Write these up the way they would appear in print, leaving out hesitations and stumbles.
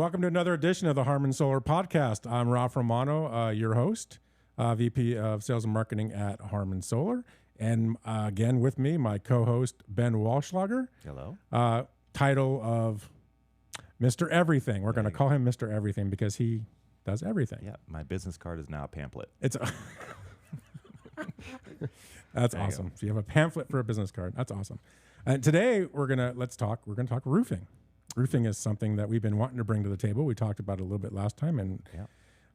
Welcome to another edition of the Harmon Solar Podcast. I'm Ralph Romano, your host, VP of Sales and Marketing at Harmon Solar. And again with me, my co-host, Ben Walschlager. Hello. Title of Mr. Everything. We're going to call him Mr. Everything because he does everything. Yeah, my business card is now a pamphlet. It's That's awesome. So you have a pamphlet for a business card. That's awesome. And today we're going to talk roofing. Roofing is something that we've been wanting to bring to the table. We talked about it a little bit last time, and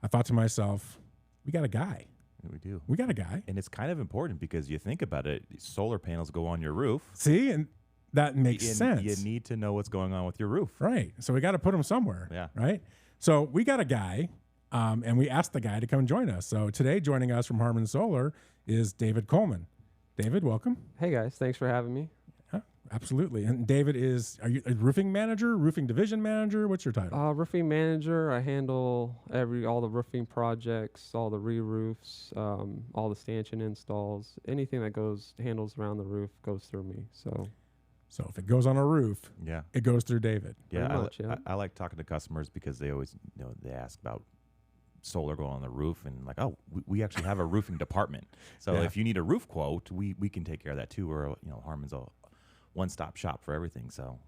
I thought to myself, we got a guy. We do. We got a guy. And it's kind of important because you think about it, solar panels go on your roof. See, and that makes sense. You need to know what's going on with your roof. Right. So we got to put him somewhere. Yeah. Right. So we got a guy, and we asked the guy to come join us. So today joining us from Harmon Solar is David Coleman. David, welcome. Hey guys, thanks for having me. Absolutely. And David are you a roofing manager, roofing division manager? What's your title? Roofing manager. I handle all the roofing projects, all the re-roofs, all the stanchion installs, anything that handles around the roof goes through me. So if it goes on a roof, yeah, it goes through David. Yeah, I like talking to customers because they always, they ask about solar going on the roof and like, oh, we actually have a roofing department. So if you need a roof quote, we can take care of that too. Or Harmon's a one-stop shop for everything. So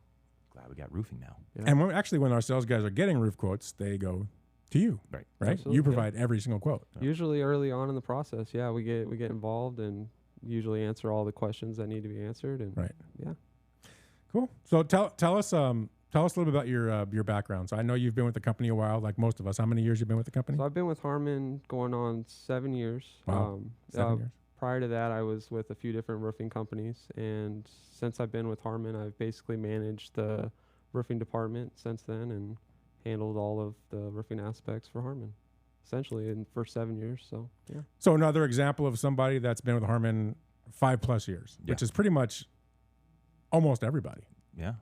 glad we got roofing now. Yeah. And when our sales guys are getting roof quotes, they go to you, right? Absolutely. You provide every single quote. Usually early on in the process, we get involved and usually answer all the questions that need to be answered. And yeah, cool. So tell us a little bit about your background. So I know you've been with the company a while, like most of us. How many years you've been with the company? So I've been with Harmon going on 7 years. Wow, 7 years. Prior to that, I was with a few different roofing companies, and since I've been with Harmon, I've basically managed the roofing department since then and handled all of the roofing aspects for Harmon, essentially, for 7 years. So, yeah. So another example of somebody that's been with Harmon 5+ years, which is pretty much almost everybody. Yeah.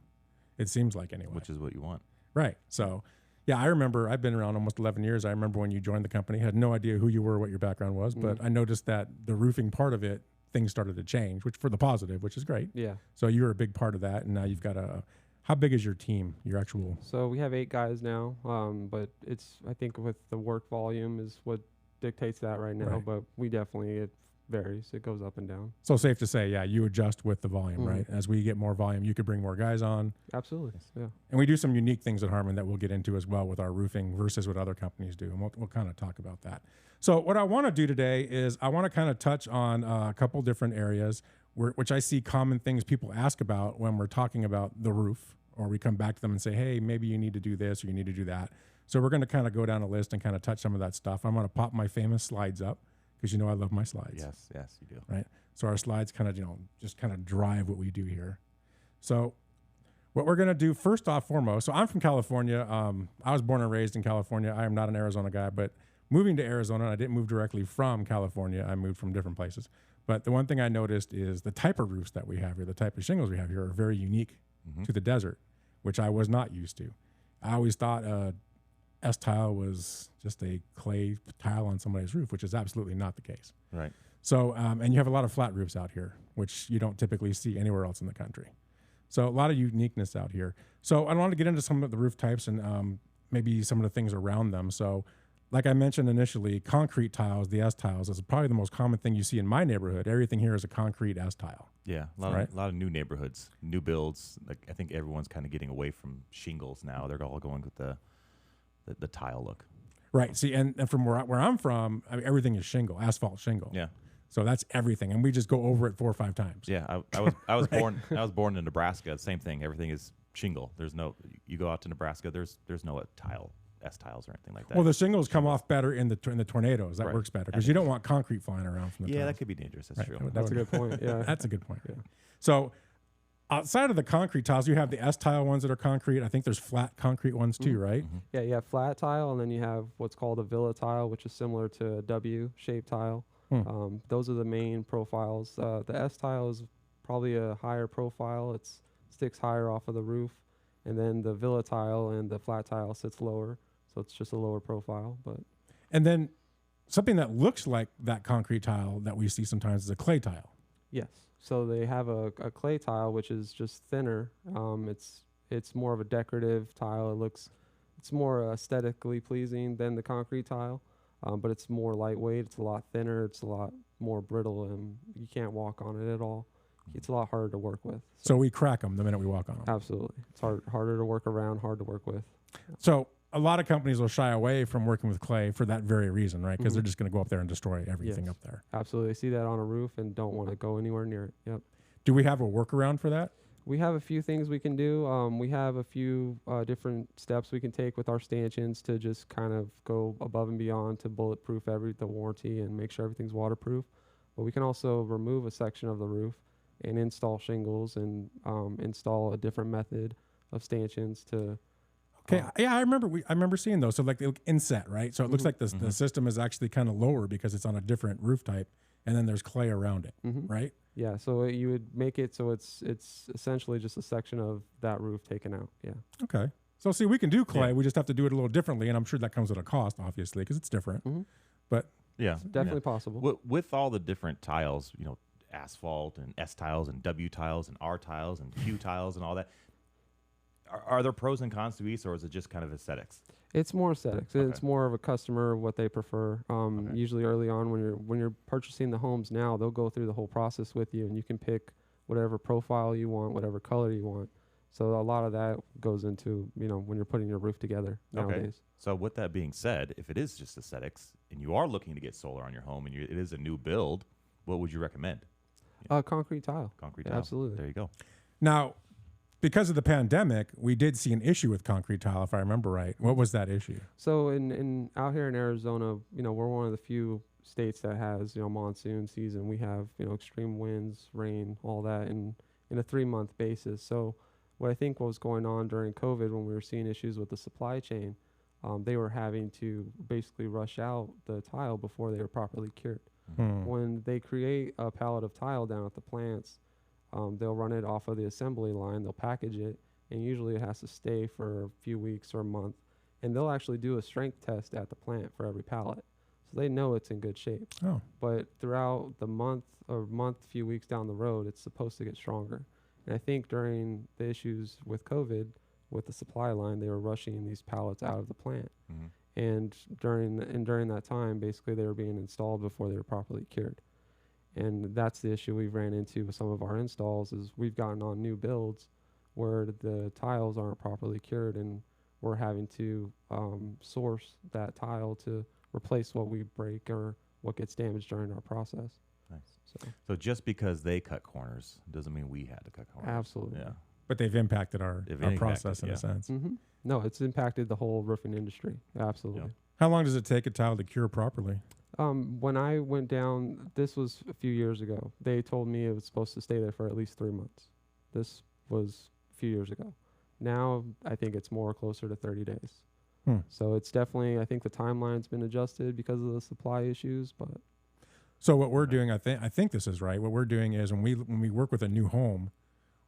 It seems like anyway. Which is what you want. Right. So, yeah, I remember I've been around almost 11 years. I remember when you joined the company, had no idea who you were, what your background was, but I noticed that the roofing part of it, things started to change, which for the positive, which is great. Yeah. So you were a big part of that, and now you've got how big is your team, your actual? So we have 8 guys now, but I think with the work volume is what dictates that right now, but we definitely, it varies. It goes up and down. So safe to say, you adjust with the volume, right? As we get more volume, you could bring more guys on. Absolutely, yeah. And we do some unique things at Harmon that we'll get into as well with our roofing versus what other companies do, and we'll kind of talk about that. So what I want to do today is I want to kind of touch on a couple different areas which I see common things people ask about when we're talking about the roof, or we come back to them and say, hey, maybe you need to do this or you need to do that. So we're going to kind of go down a list and kind of touch some of that stuff. I'm going to pop my famous slides up, because I love my slides. Yes, you do. Right. So our slides kind of, just kind of drive what we do here. So what we're going to do first foremost, so I'm from California. I was born and raised in California. I am not an Arizona guy, but moving to Arizona, I didn't move directly from California. I moved from different places. But the one thing I noticed is the type of roofs that we have here, the type of shingles we have here are very unique to the desert, which I was not used to. I always thought S-tile was just a clay tile on somebody's roof, which is absolutely not the case. Right. So, and you have a lot of flat roofs out here, which you don't typically see anywhere else in the country. So a lot of uniqueness out here. So I want to get into some of the roof types and maybe some of the things around them. So like I mentioned initially, concrete tiles, the S-tiles, is probably the most common thing you see in my neighborhood. Everything here is a concrete S-tile. Yeah, a lot of new neighborhoods, new builds. Like I think everyone's kind of getting away from shingles now. They're all going with the tile look. Right. See, and from where I'm from, everything is shingle, asphalt shingle. Yeah. So that's everything, and we just go over it 4 or 5 times. Yeah, I was born in Nebraska. Same thing. Everything is shingle. There's no. You go out to Nebraska. There's no S-tiles or anything like that. Well, the shingles come off better in the tornadoes. That works better because you don't want concrete flying around from the. Yeah, tiles. that could be dangerous. That's true. That's a good point. Yeah, that's a good point. Yeah. So outside of the concrete tiles, you have the S-tile ones that are concrete. I think there's flat concrete ones too, right? Mm-hmm. Yeah, you have flat tile, and then you have what's called a villa tile, which is similar to a W-shaped tile. Those are the main profiles. The S-tile is probably a higher profile. It sticks higher off of the roof, and then the villa tile and the flat tile sits lower, so it's just a lower profile. And then something that looks like that concrete tile that we see sometimes is a clay tile. Yes. So they have a clay tile, which is just thinner. It's more of a decorative tile. It looks It's more aesthetically pleasing than the concrete tile, but it's more lightweight. It's a lot thinner. It's a lot more brittle, and you can't walk on it at all. It's a lot harder to work with. So we crack them the minute we walk on them. Absolutely. It's harder to work around, hard to work with. So a lot of companies will shy away from working with clay for that very reason, right? Because Mhm. they're just going to go up there and destroy everything Yes. up there. Absolutely. They see that on a roof and don't want to go anywhere near it. Yep. Do we have a workaround for that? We have a few things we can do. We have a few different steps we can take with our stanchions to just kind of go above and beyond to bulletproof the warranty and make sure everything's waterproof. But we can also remove a section of the roof and install shingles and install a different method of stanchions to. Okay, yeah, I remember seeing those. So like they look inset, right? So it looks Mhm. like the system is actually kind of lower because it's on a different roof type, and then there's clay around it, Mhm. right? Yeah, so you would make it so it's essentially just a section of that roof taken out. Yeah. Okay. So see, we can do clay. Yeah. We just have to do it a little differently, and I'm sure that comes at a cost, obviously, because it's different. Mhm. But Yeah, Definitely possible. With all the different tiles, asphalt and S tiles and W tiles and R tiles and Q tiles and all that. Are there pros and cons to each, or is it just kind of aesthetics? It's more aesthetics. Okay. It's more of a customer what they prefer. Okay. Usually early on when you're purchasing the homes now, they'll go through the whole process with you, and you can pick whatever profile you want, whatever color you want. So a lot of that goes into when you're putting your roof together nowadays. So with that being said, if it is just aesthetics and you are looking to get solar on your home and it is a new build, what would you recommend? Concrete tile. Concrete Yeah, tile. absolutely. There you go. now, because of the pandemic, we did see an issue with concrete tile, if I remember right. What was that issue? So in out here in Arizona, we're one of the few states that has monsoon season. We have extreme winds, rain, all that in a 3-month basis. So what I think was going on during COVID when we were seeing issues with the supply chain, they were having to basically rush out the tile before they were properly cured. When they create a pallet of tile down at the plants, they'll run it off of the assembly line, they'll package it, and usually it has to stay for a few weeks or a month. And they'll actually do a strength test at the plant for every pallet. So they know it's in good shape. Oh, But throughout the few weeks down the road, it's supposed to get stronger. And I think during the issues with COVID, with the supply line, they were rushing these pallets out of the plant. Mhm. And during that time, basically they were being installed before they were properly cured. And that's the issue we've ran into with some of our installs is we've gotten on new builds where the tiles aren't properly cured, and we're having to source that tile to replace what we break or what gets damaged during our process. Nice. So So just because they cut corners doesn't mean we had to cut corners. absolutely. Yeah. but they've impacted our They've process in a impacted, sense. hmm No, it's impacted the whole roofing industry. Absolutely. Yeah. How long does it take a tile to cure properly? When I went down, this was a few years ago. They told me it was supposed to stay there for at least 3 months. This was a few years ago. Now I think it's more closer to 30 days. So it's definitely, I think the timeline's been adjusted because of the supply issues, but So what we're doing, I think this is right. What we're doing is when we work with a new home,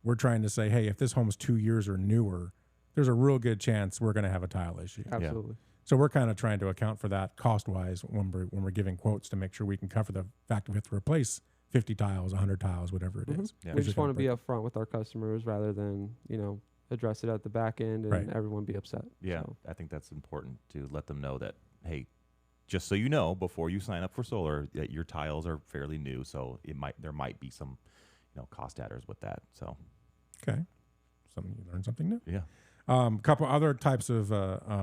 we're trying to say, hey, if this home's 2 years or newer, there's a real good chance we're going to have a tile issue. absolutely. So we're kind of trying to account for that cost-wise when we're giving quotes to make sure we can cover the fact that we have to replace 50 tiles, 100 tiles, whatever it is. Yeah. We just want to be upfront with our customers rather than, address it at the back end and Right. everyone be upset. Yeah, So, I think that's important to let them know that, hey, just so you know, before you sign up for solar, that your tiles are fairly new, so there might be some, cost adders with that. So Okay. You learn something new. yeah, Couple other types of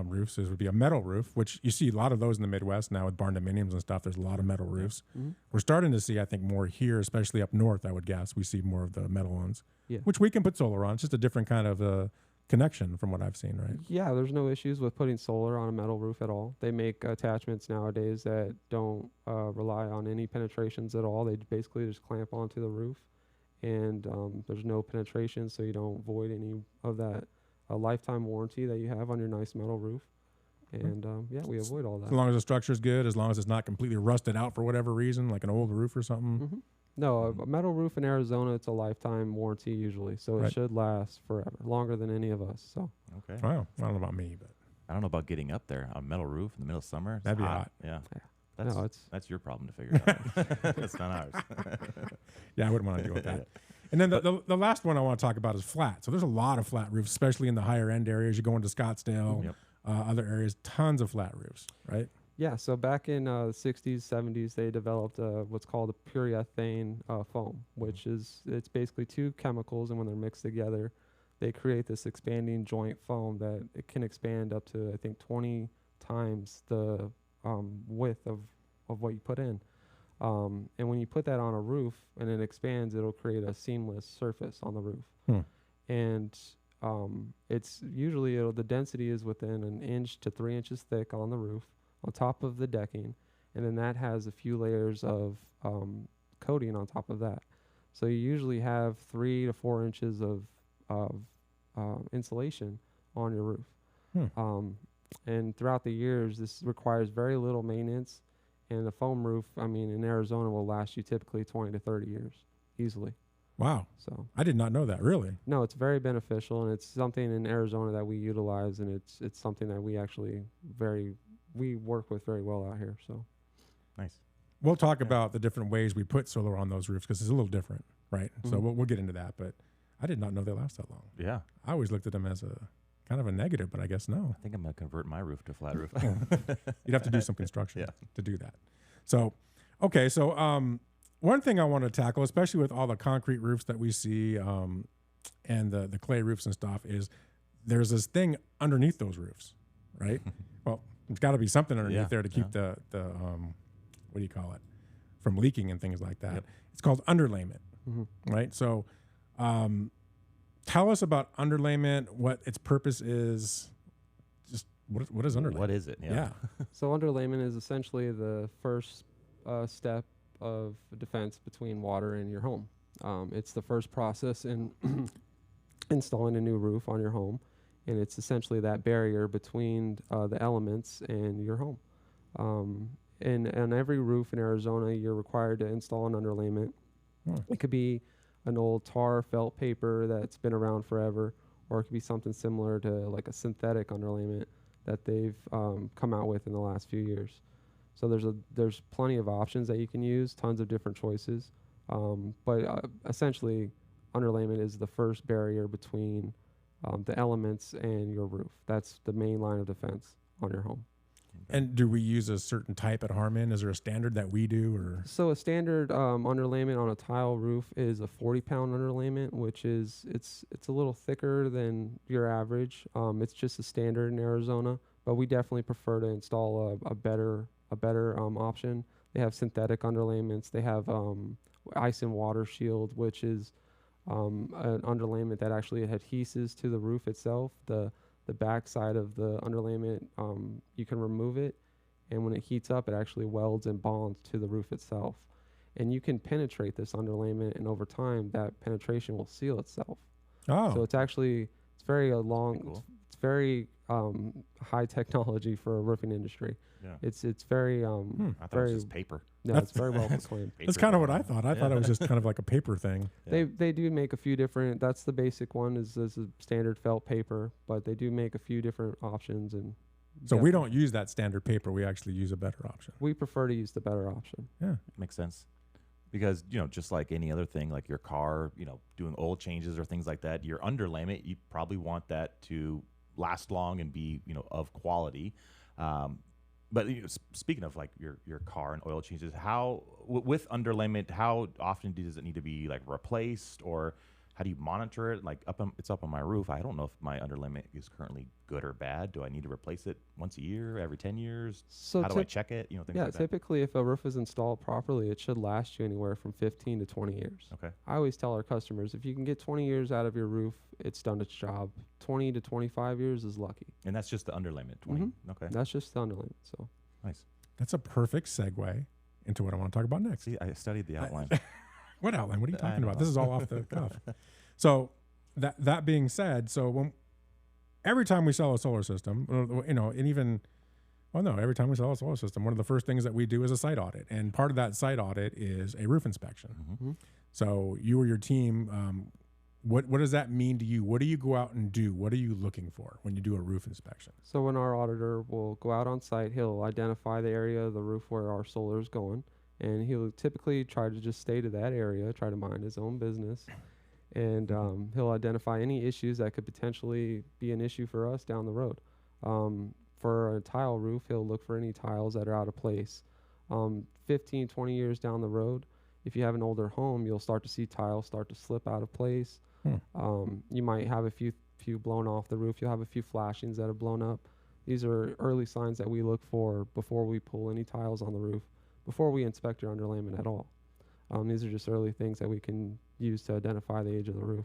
roofs would be a metal roof, which you see a lot of those in the Midwest now with barn dominiums and stuff. There's a lot of metal roofs. mhm. We're starting to see, I think, more here, especially up north, I would guess. We see more of the metal ones, Yeah. which we can put solar on. It's just a different kind of connection from what I've seen, right? Yeah, there's no issues with putting solar on a metal roof at all. They make attachments nowadays that don't rely on any penetrations at all. They basically just clamp onto the roof, and there's no penetration, so you don't void any of that lifetime warranty that you have on your nice metal roof. And yeah, we avoid all that. As long as the structure's good, as long as it's not completely rusted out for whatever reason, like an old roof or something. hmm No, a metal roof in Arizona, it's a lifetime warranty usually, so Right. it should last forever, longer than any of us. So okay. Wow. I don't know about me, but I don't know about getting up there on a metal roof in the middle of summer. It's That'd be hot. Yeah. Yeah. That's no, that's your problem to figure out. That's not ours. yeah, I wouldn't want to deal with that. And then the last one I want to talk about is flat. So there's a lot of flat roofs, especially in the higher end areas. You go into Scottsdale, Yep. other areas, tons of flat roofs, right? Yeah, so back in the 60s, 70s, they developed what's called a polyurethane foam, which is, it's basically two chemicals, and when they're mixed together, they create this expanding joint foam that it can expand up to, I think, 20 times the width of what you put in. And when you put that on a roof and it expands, it'll create a seamless surface on the roof. And it's usually, the density is within 1 inch to 3 inches thick on the roof, on top of the decking, and then that has a few layers of coating on top of that. So you usually have 3 to 4 inches of insulation on your roof. And throughout the years, this requires very little maintenance, and the foam roof, I mean, in Arizona will last you typically 20 to 30 years easily. Wow. So I did not know that, really. no, it's very beneficial, and it's something in Arizona that we utilize, and it's something that we actually we work with very well out here. So Nice. We'll talk about the different ways we put solar on those roofs because it's a little different, right? So we'll get into that, but I did not know they last that long. Yeah. I always looked at them as a kind of a negative, but I guess no. I think I'm going to convert my roof to a flat roof. You'd have to do some construction Yeah. to do that. So, okay. So, one thing I want to tackle, especially with all the concrete roofs that we see, and the clay roofs and stuff, is there's this thing underneath those roofs, right? Well, there's got to be something underneath there to keep the what do you call it, from leaking and things like that. Yep. It's called underlayment, right? So, tell us about underlayment, what its purpose is. Just what is underlayment? What is it? Yeah. So underlayment is essentially the first step of defense between water and your home. It's the first process in installing a new roof on your home, and it's essentially that barrier between the elements and your home. And on every roof in Arizona, you're required to install an underlayment. It could be an old tar felt paper that's been around forever, or it could be something similar to like a synthetic underlayment that they've come out with in the last few years. So there's plenty of options that you can use, tons of different choices. But essentially, underlayment is the first barrier between the elements and your roof. That's the main line of defense on your home. And do we use a certain type at Harmon? Is there a standard that we do, or? So a standard underlayment on a tile roof is a 40-pound underlayment, which is it's a little thicker than your average. It's just a standard in Arizona, but we definitely prefer to install a better option. They have synthetic underlayments. They have ice and water shield, which is an underlayment that actually adheses to the roof itself. The back side of the underlayment, you can remove it, and when it heats up, it actually welds and bonds to the roof itself. And you can penetrate this underlayment, and over time, that penetration will seal itself. Oh. So it's very Cool. it's very high technology for a roofing industry. Yeah. It's very I thought very it was just paper. no, it's very well proclaimed. That's kind of what I thought. I thought it was just kind of like a paper thing. Yeah. They do make a few different. That's the basic one is a standard felt paper, but they do make a few different options. And So we don't use that standard paper. We actually use a better option. we prefer to use the better option. Yeah. Makes sense. Because, just like any other thing, like your car, doing oil changes or things like that, your underlayment, you probably want that to last long and be, of quality. But speaking of like your car and oil changes, with underlayment, how often does it need to be like replaced, or how do you monitor it? Like it's up on my roof. I don't know if my underlayment is currently good or bad. Do I need to replace it once a year, every 10 years? So how do I check it? Things like that. Typically if a roof is installed properly, it should last you anywhere from 15 to 20 years. Okay. I always tell our customers, if you can get 20 years out of your roof, it's done its job. 20 to 25 years is lucky. And that's just the underlayment, 20. Okay. That's just the underlayment. So Nice. That's a perfect segue into what I want to talk about next. See, I studied the outline. What outline? What are you talking know. about? This is all off the cuff. So that being said, so every time we sell a solar system, every time we sell a solar system, one of the first things that we do is a site audit, and part of that site audit is a roof inspection. So you or your team, what does that mean to you? What do you go out and do? What are you looking for when you do a roof inspection? So when our auditor will go out on site, he'll identify the area of the roof where our solar is going, and he'll typically try to just stay to that area, try to mind his own business, and he'll identify any issues that could potentially be an issue for us down the road. For a tile roof, he'll look for any tiles that are out of place. 15, 20 years down the road, if you have an older home, you'll start to see tiles start to slip out of place. You might have a few blown off the roof. You'll have a few flashings that have blown up. These are early signs that we look for before we pull any tiles on the roof, before we inspect your underlayment at all. These are just early things that we can use to identify the age of the roof.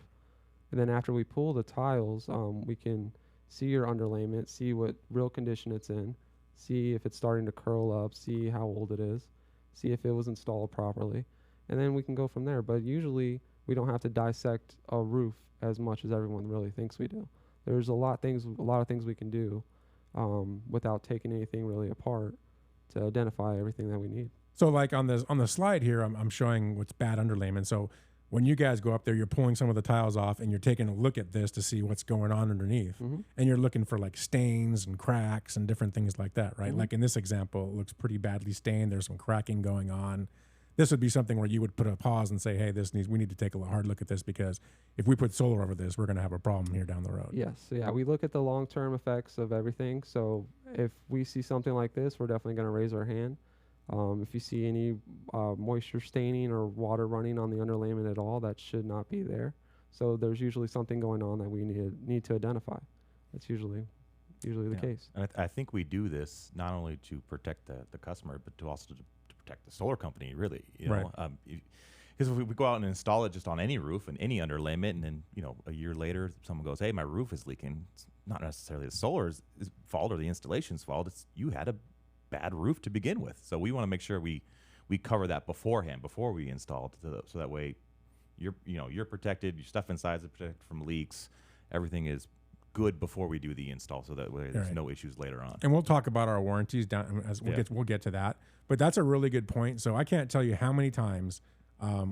And then after we pull the tiles, we can see your underlayment, see what real condition it's in, see if it's starting to curl up, see how old it is, see if it was installed properly, and then we can go from there. But usually we don't have to dissect a roof as much as everyone really thinks we do. There's a lot of things we can do without taking anything really apart to identify everything that we need. So like on the slide here, I'm showing what's bad underlayment. So when you guys go up there, you're pulling some of the tiles off and you're taking a look at this to see what's going on underneath. And you're looking for like stains and cracks and different things like that, right? Like in this example, it looks pretty badly stained. There's some cracking going on. This would be something where you would put a pause and say, hey, we need to take a hard look at this, because if we put solar over this, we're going to have a problem here down the road. Yes. So yeah, we look at the long-term effects of everything. So if we see something like this, we're definitely going to raise our hand. If you see any moisture staining or water running on the underlayment at all, that should not be there. So there's usually something going on that we need to identify. That's usually the case. And I think we do this not only to protect the customer, but to also to protect the solar company, really. You know, because if we go out and install it just on any roof and any underlayment, and then a year later someone goes, hey, my roof is leaking. It's not necessarily the solar's fault or the installation's fault. It's you had a bad roof to begin with. So we want to make sure we cover that beforehand, before we install it, so that way you're protected, your stuff inside is protected from leaks, everything is good before we do the install, so that way there's no issues later on. And we'll talk about our warranties down as we'll get to that. But that's a really good point. So I can't tell you how many times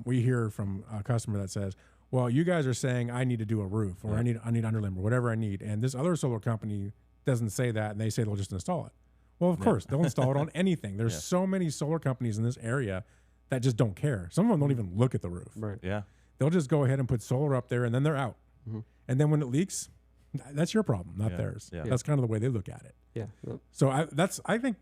we hear from a customer that says, well, you guys are saying I need to do a roof, or I need underlayment, or whatever I need, and this other solar company doesn't say that, and they say they'll just install it. Well, of course, they'll install it on anything. There's so many solar companies in this area that just don't care. Some of them don't even look at the roof. Right. Yeah. They'll just go ahead and put solar up there, and then they're out. And then when it leaks, that's your problem, not theirs. Yeah. That's kind of the way they look at it. Yeah. So I think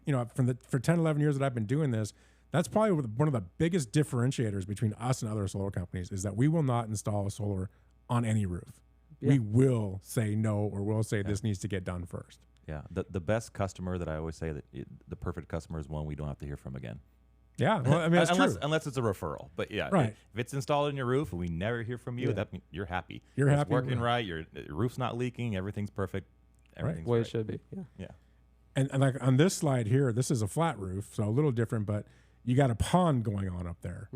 for 10, 11 years that I've been doing this, that's probably one of the biggest differentiators between us and other solar companies, is that we will not install solar on any roof. Yeah. We will say no, or we'll say this needs to get done first. Yeah, the best customer that I always say, that the perfect customer is one we don't have to hear from again. Yeah, well, I mean, that's true. Unless it's a referral. But yeah, right. If it's installed in your roof and we never hear from you, that means you're happy. You're happy. It's working right. Your roof's not leaking. Everything's perfect. Everything's way it should be. Yeah. And like on this slide here, this is a flat roof, so a little different, but you got a pond going on up there.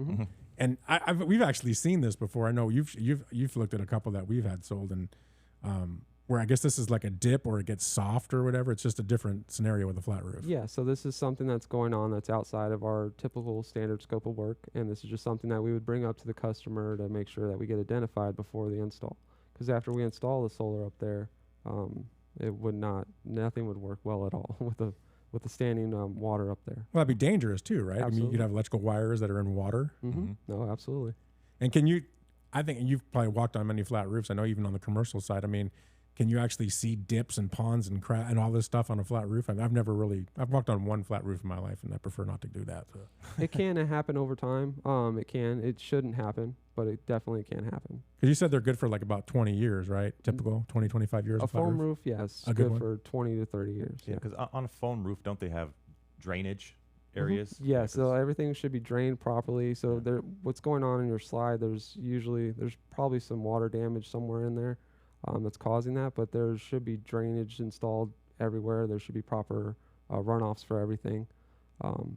And we've actually seen this before. I know you've looked at a couple that we've had sold, and where I guess this is like a dip, or it gets soft or whatever. It's just a different scenario with a flat roof. Yeah, so this is something that's going on that's outside of our typical standard scope of work, and this is just something that we would bring up to the customer to make sure that we get identified before the install. Because after we install the solar up there, nothing would work well at all with the standing water up there. Well, that'd be dangerous too, right? Absolutely. I mean, you'd have electrical wires that are in water. No, absolutely. And I think you've probably walked on many flat roofs. I know even on the commercial side. I mean, can you actually see dips and ponds and and all this stuff on a flat roof? I mean, I've walked on one flat roof in my life, and I prefer not to do that. So. It can happen over time. It shouldn't happen, but it definitely can happen. Because you said they're good for like about 20 years, right? Typical 20, 25 years. A foam roof, yes, good for 20 to 30 years. Yeah, because on a foam roof, don't they have drainage areas? Yeah, so everything should be drained properly. So what's going on in your slide, there's probably some water damage somewhere in there that's causing that, but there should be drainage installed everywhere. There should be proper runoffs for everything.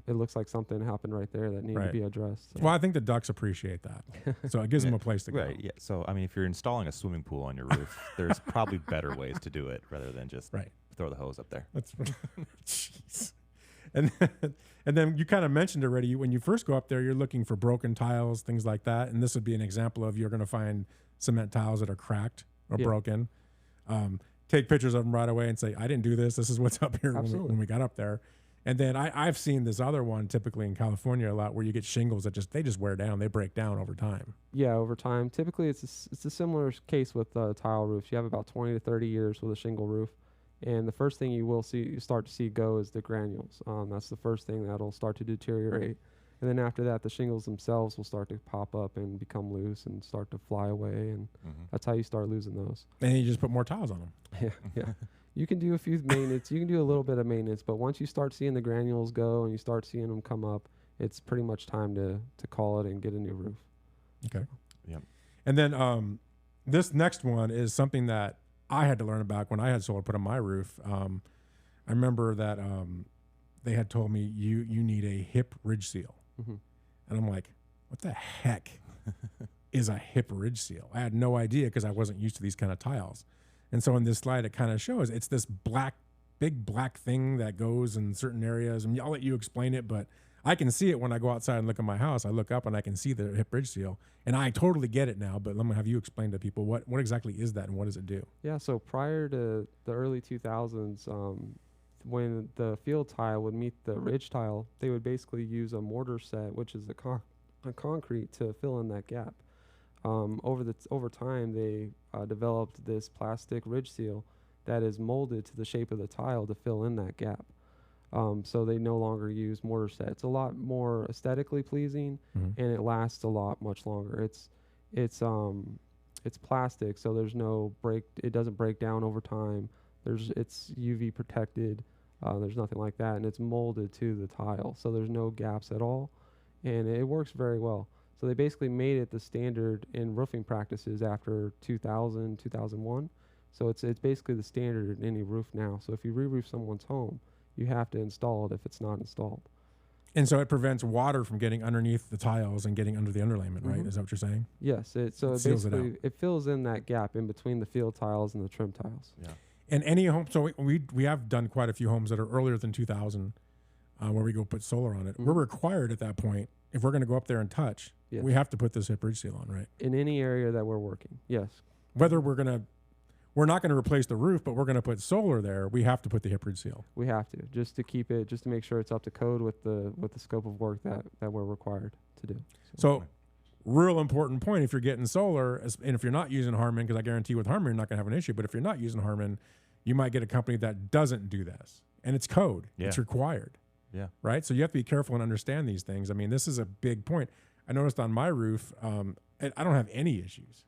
It looks like something happened right there that needed to be addressed. So. Well, I think the ducks appreciate that. So it gives them a place to go. Right, yeah. So, I mean, if you're installing a swimming pool on your roof, there's probably better ways to do it rather than just throw the hose up there. That's jeez. And then you kind of mentioned already, when you first go up there, you're looking for broken tiles, things like that. And this would be an example of, you're going to find cement tiles that are cracked or broken. Take pictures of them right away and say, I didn't do this. This is what's up here when we got up there. And then I've seen this other one typically in California a lot, where you get shingles that just wear down. They break down over time. Yeah, over time. Typically, it's a similar case with tile roofs. You have about 20 to 30 years with a shingle roof. And the first thing you start to see go is the granules. That's the first thing that'll start to deteriorate. And then after that, the shingles themselves will start to pop up and become loose and start to fly away. And that's how you start losing those. And you just put more tiles on them. Yeah. You can do a few maintenance. You can do a little bit of maintenance. But once you start seeing the granules go and you start seeing them come up, it's pretty much time to call it and get a new roof. Okay. Yep. And then this next one is something that I had to learn about when I had solar put on my roof. I remember that they had told me you need a hip ridge seal. Mm-hmm. And I'm like, what the heck is a hip ridge seal? I had no idea because I wasn't used to these kind of tiles. And so in this slide, it kind of shows it's this big black thing that goes in certain areas. And I'll let you explain it, but I can see it when I go outside and look at my house. I look up and I can see the hip ridge seal. And I totally get it now, but let me have you explain to people what exactly is that and what does it do? Yeah, so prior to the early 2000s, when the field tile would meet the ridge tile, they would basically use a mortar set, which is a concrete, to fill in that gap. Over time, they developed this plastic ridge seal that is molded to the shape of the tile to fill in that gap. So they no longer use mortar set. It's a lot more aesthetically pleasing, and it lasts a lot much longer. It's plastic, so there's no break. It doesn't break down over time. It's UV protected. There's nothing like that, and it's molded to the tile, so there's no gaps at all, and it works very well. So they basically made it the standard in roofing practices after 2000, 2001. So it's basically the standard in any roof now. So if you re-roof someone's home, you have to install it if it's not installed. And so it prevents water from getting underneath the tiles and getting under the underlayment, right? Is that what you're saying? Yes. It seals basically it fills in that gap in between the field tiles and the trim tiles. Yeah. And any home, so we have done quite a few homes that are earlier than 2000 where we go put solar on it. We're required at that point, if we're going to go up there and touch, we have to put this hip ridge seal on, right? In any area that we're working, yes. Whether we're not going to replace the roof, but we're going to put solar there, we have to put the hip ridge seal. We have to, just to make sure it's up to code with the scope of work that we're required to do. So real important point, if you're getting solar, and if you're not using Harmon, because I guarantee with Harmon you're not going to have an issue, but if you're not using Harmon, you might get a company that doesn't do this. And it's code. Yeah. It's required. Yeah. Right? So you have to be careful and understand these things. I mean, this is a big point. I noticed on my roof, I don't have any issues.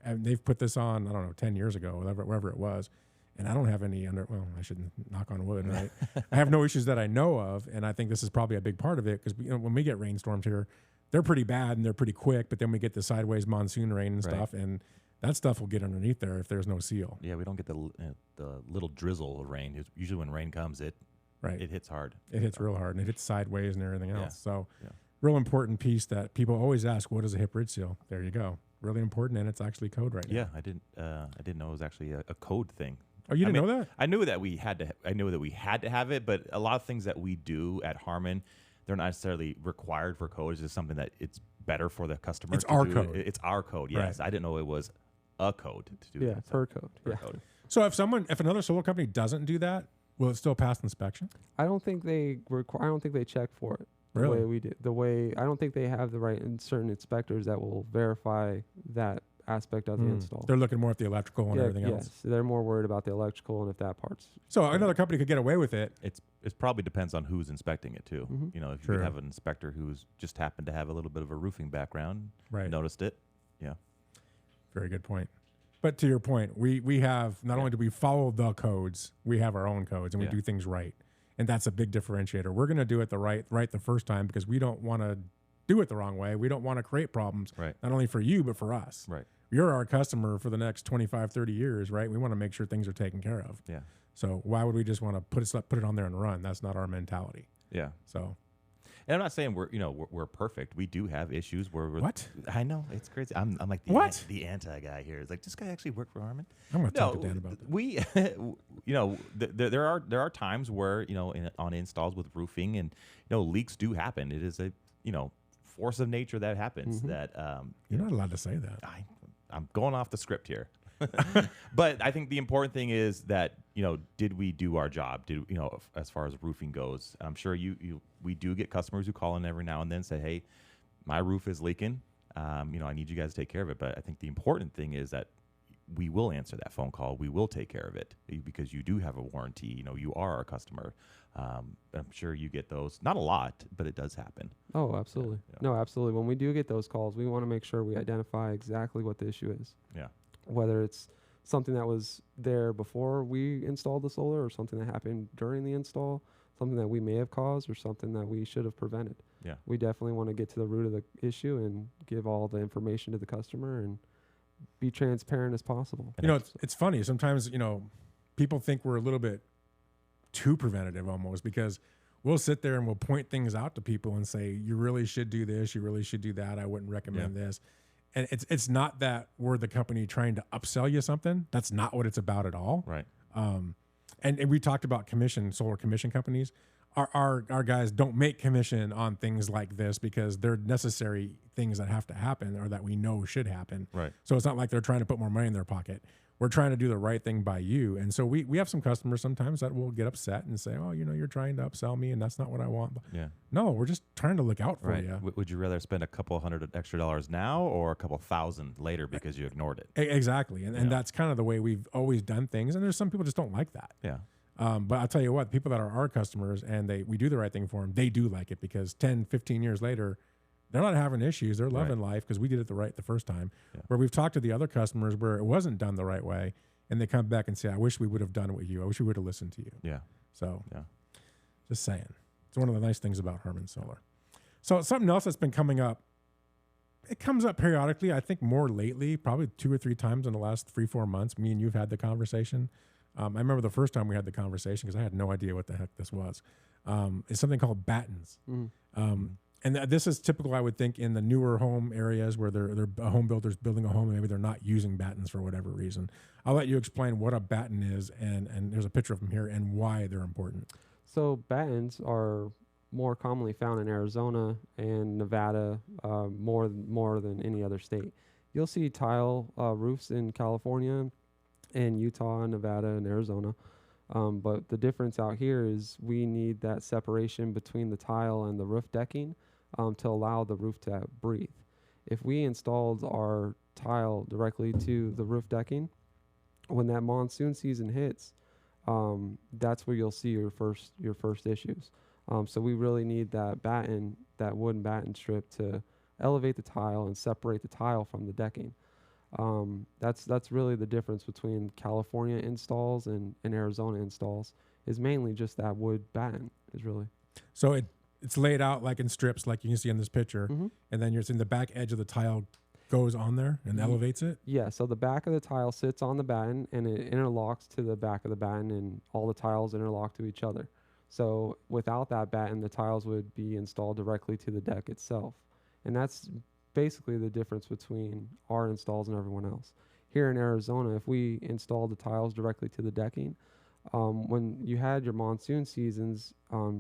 And they've put this on, I don't know, 10 years ago, whatever it was. And I don't have any well, I shouldn't knock on wood, right? I have no issues that I know of. And I think this is probably a big part of it because when we get rainstorms here, they're pretty bad and they're pretty quick, but then we get the sideways monsoon rain and stuff. And that stuff will get underneath there if there's no seal. Yeah, we don't get the little drizzle of rain. Usually when rain comes, it hits hard. It hits real hard, and it hits sideways and everything else. So real important piece that people always ask, what is a hip ridge seal? There you go. Really important, and it's actually code right now. Yeah, I didn't know it was actually a code thing. Oh, you didn't know that? I knew that we had to have it, but a lot of things that we do at Harmon, they're not necessarily required for code. It's just something that it's better for the customer. It's our code. It's our code. Yes, right. I didn't know it was a code to do that. Yeah, per code. Code. So if another solar company doesn't do that, will it still pass inspection? I don't think they check for it. Really? The way we do. I don't think they have the right certain inspectors that will verify that aspect of the install. They're looking more at the electrical and everything else. Yes, they're more worried about the electrical and if that part's. So another company could get away with it. It probably depends on who's inspecting it too. You know, if you have an inspector who's just happened to have a little bit of a roofing background, noticed it. Yeah. Very good point. But to your point, we have not only do we follow the codes, we have our own codes and we do things right. And that's a big differentiator. We're going to do it the right the first time because we don't want to do it the wrong way. We don't want to create problems, not only for you, but for us. Right. You're our customer for the next 25, 30 years, right? We want to make sure things are taken care of. Yeah. So why would we just want to put it on there and run? That's not our mentality. Yeah. So. And I'm not saying we're perfect. We do have issues where what? I know, it's crazy. I'm like the anti guy here. It's like, this guy actually worked for Harmon. I'm going to talk to Dan about that. We, there are times where on installs with roofing and leaks do happen. It is a force of nature that happens. That you're not allowed to say that. I'm going off the script here. But I think the important thing is that did we do our job? Did as far as roofing goes? I'm sure we do get customers who call in every now and then say, hey, my roof is leaking. I need you guys to take care of it. But I think the important thing is that we will answer that phone call. We will take care of it because you do have a warranty. You know, you are our customer. I'm sure you get those. Not a lot, but it does happen. Oh, absolutely. Yeah. No, absolutely. When we do get those calls, we want to make sure we identify exactly what the issue is. Yeah. Whether it's something that was there before we installed the solar or something that happened during the install, something that we may have caused or something that we should have prevented. Yeah. We definitely want to get to the root of the issue and give all the information to the customer and be transparent as possible. You know, it's funny. Sometimes, you know, people think we're a little bit too preventative almost, because we'll sit there and we'll point things out to people and say, you really should do this. You really should do that. I wouldn't recommend this. And it's not that we're the company trying to upsell you something. That's not what it's about at all. Right. And we talked about solar commission companies. Our guys don't make commission on things like this because they're necessary things that have to happen or that we know should happen. Right. So it's not like they're trying to put more money in their pocket. We're trying to do the right thing by you. And so we have some customers sometimes that will get upset and say, oh, you know, you're trying to upsell me and that's not what I want. Yeah. No, we're just trying to look out for Right. you. Would you rather spend a couple $100 extra now or a couple $1,000 later because you ignored it? Exactly. And that's kind of the way we've always done things. And there's some people just don't like that. Yeah. But I'll tell you what, people that are our customers and we do the right thing for them, they do like it because 10, 15 years later, they're not having issues. They're loving life because we did it the first time. Yeah. Where we've talked to the other customers where it wasn't done the right way, and they come back and say, I wish we would have done it with you. I wish we would have listened to you. Yeah. So just saying. It's one of the nice things about Harmon Solar. So something else that's been coming up, it comes up periodically, I think more lately, probably 2 or 3 times in the last 3-4 months. Me and you've had the conversation. I remember the first time we had the conversation because I had no idea what the heck this was. It's something called battens. And this is typical, I would think, in the newer home areas where they're a home builder's building a home and maybe they're not using battens for whatever reason. I'll let you explain what a batten is, and there's a picture of them here, and why they're important. So battens are more commonly found in Arizona and Nevada, more than any other state. You'll see tile roofs in California and Utah, Nevada, and Arizona. But the difference out here is we need that separation between the tile and the roof decking to allow the roof to breathe. If we installed our tile directly to the roof decking, when that monsoon season hits, that's where you'll see your first issues. So we really need that wooden batten strip to elevate the tile and separate the tile from the decking. That's really the difference between California installs and Arizona installs, is mainly just that wood batten is really. So it's laid out like in strips, like you can see in this picture, Mm-hmm. and then you're seeing the back edge of the tile goes on there and elevates it. Yeah, so the back of the tile sits on the batten and it interlocks to the back of the batten, and all the tiles interlock to each other. So without that batten, the tiles would be installed directly to the deck itself. And that's basically the difference between our installs and everyone else. Here in Arizona, if we installed the tiles directly to the decking, when you had your monsoon seasons,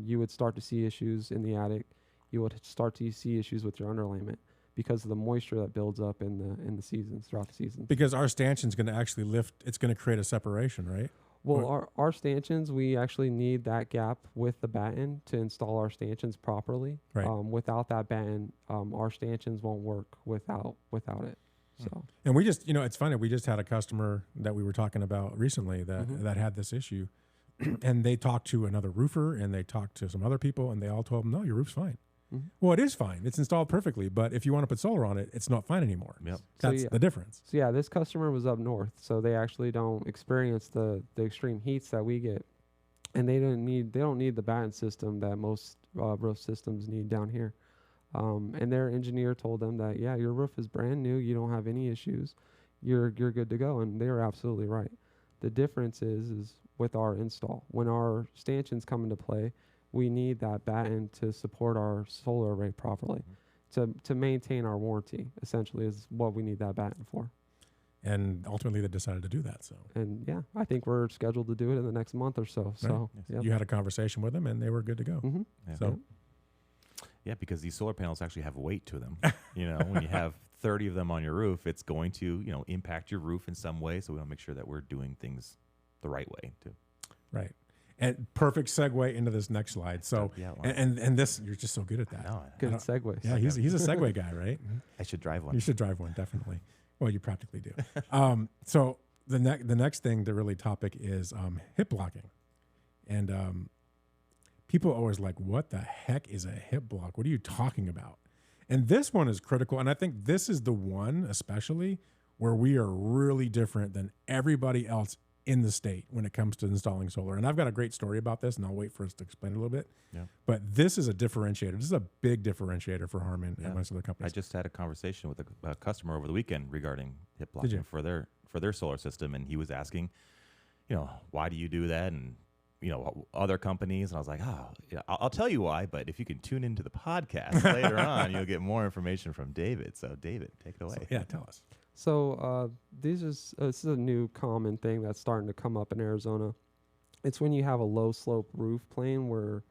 you would start to see issues in the attic. You would start to see issues with your underlayment because of the moisture that builds up in the seasons, throughout the season. Because our stanchion's going to actually lift, it's going to create a separation, right? Well, our stanchions, we actually need that gap with the batten to install our stanchions properly. Right. Without that batten, our stanchions won't work without it. So. And we just, it's funny. We just had a customer that we were talking about recently that had this issue, and they talked to another roofer and they talked to some other people, and they all told them, no, your roof's fine. Mm-hmm. Well, it is fine. It's installed perfectly, but if you want to put solar on it, it's not fine anymore. Yep. That's the difference. So this customer was up north, so they actually don't experience the extreme heats that we get, and they don't need the batten system that most roof systems need down here. And their engineer told them that, your roof is brand new. You don't have any issues. You're good to go. And they were absolutely right. The difference is with our install. When our stanchions come into play, we need that batten to support our solar array properly. To maintain our warranty, essentially, is what we need that batten for. And ultimately, they decided to do that. So. And I think we're scheduled to do it in the next month or so. Right. So you had a conversation with them, and they were good to go. Mm-hmm. Yeah. So. Yeah, because these solar panels actually have weight to them. When you have 30 of them on your roof, it's going to, impact your roof in some way. So we want to make sure that we're doing things the right way too. Right. And perfect segue into this next slide. So, and this, you're just so good at that. Good at segues. Yeah, he's a segue guy, right? I should drive one. You should drive one, definitely. Well, you practically do. So the next thing, the really topic is hip blocking. And people are always like, what the heck is a hip block? What are you talking about? And this one is critical. And I think this is the one especially where we are really different than everybody else in the state when it comes to installing solar. And I've got a great story about this, and I'll wait for us to explain it a little bit. Yeah. But this is a differentiator. This is a big differentiator for Harmon and most other companies. I just had a conversation with a customer over the weekend regarding hip blocking for their solar system, and he was asking, why do you do that? And other companies, and I was like, I'll tell you why, but if you can tune into the podcast later on, you'll get more information from David. So David, take it away. So, yeah, tell us. So this is a new common thing that's starting to come up in Arizona. It's when you have a low slope roof plane where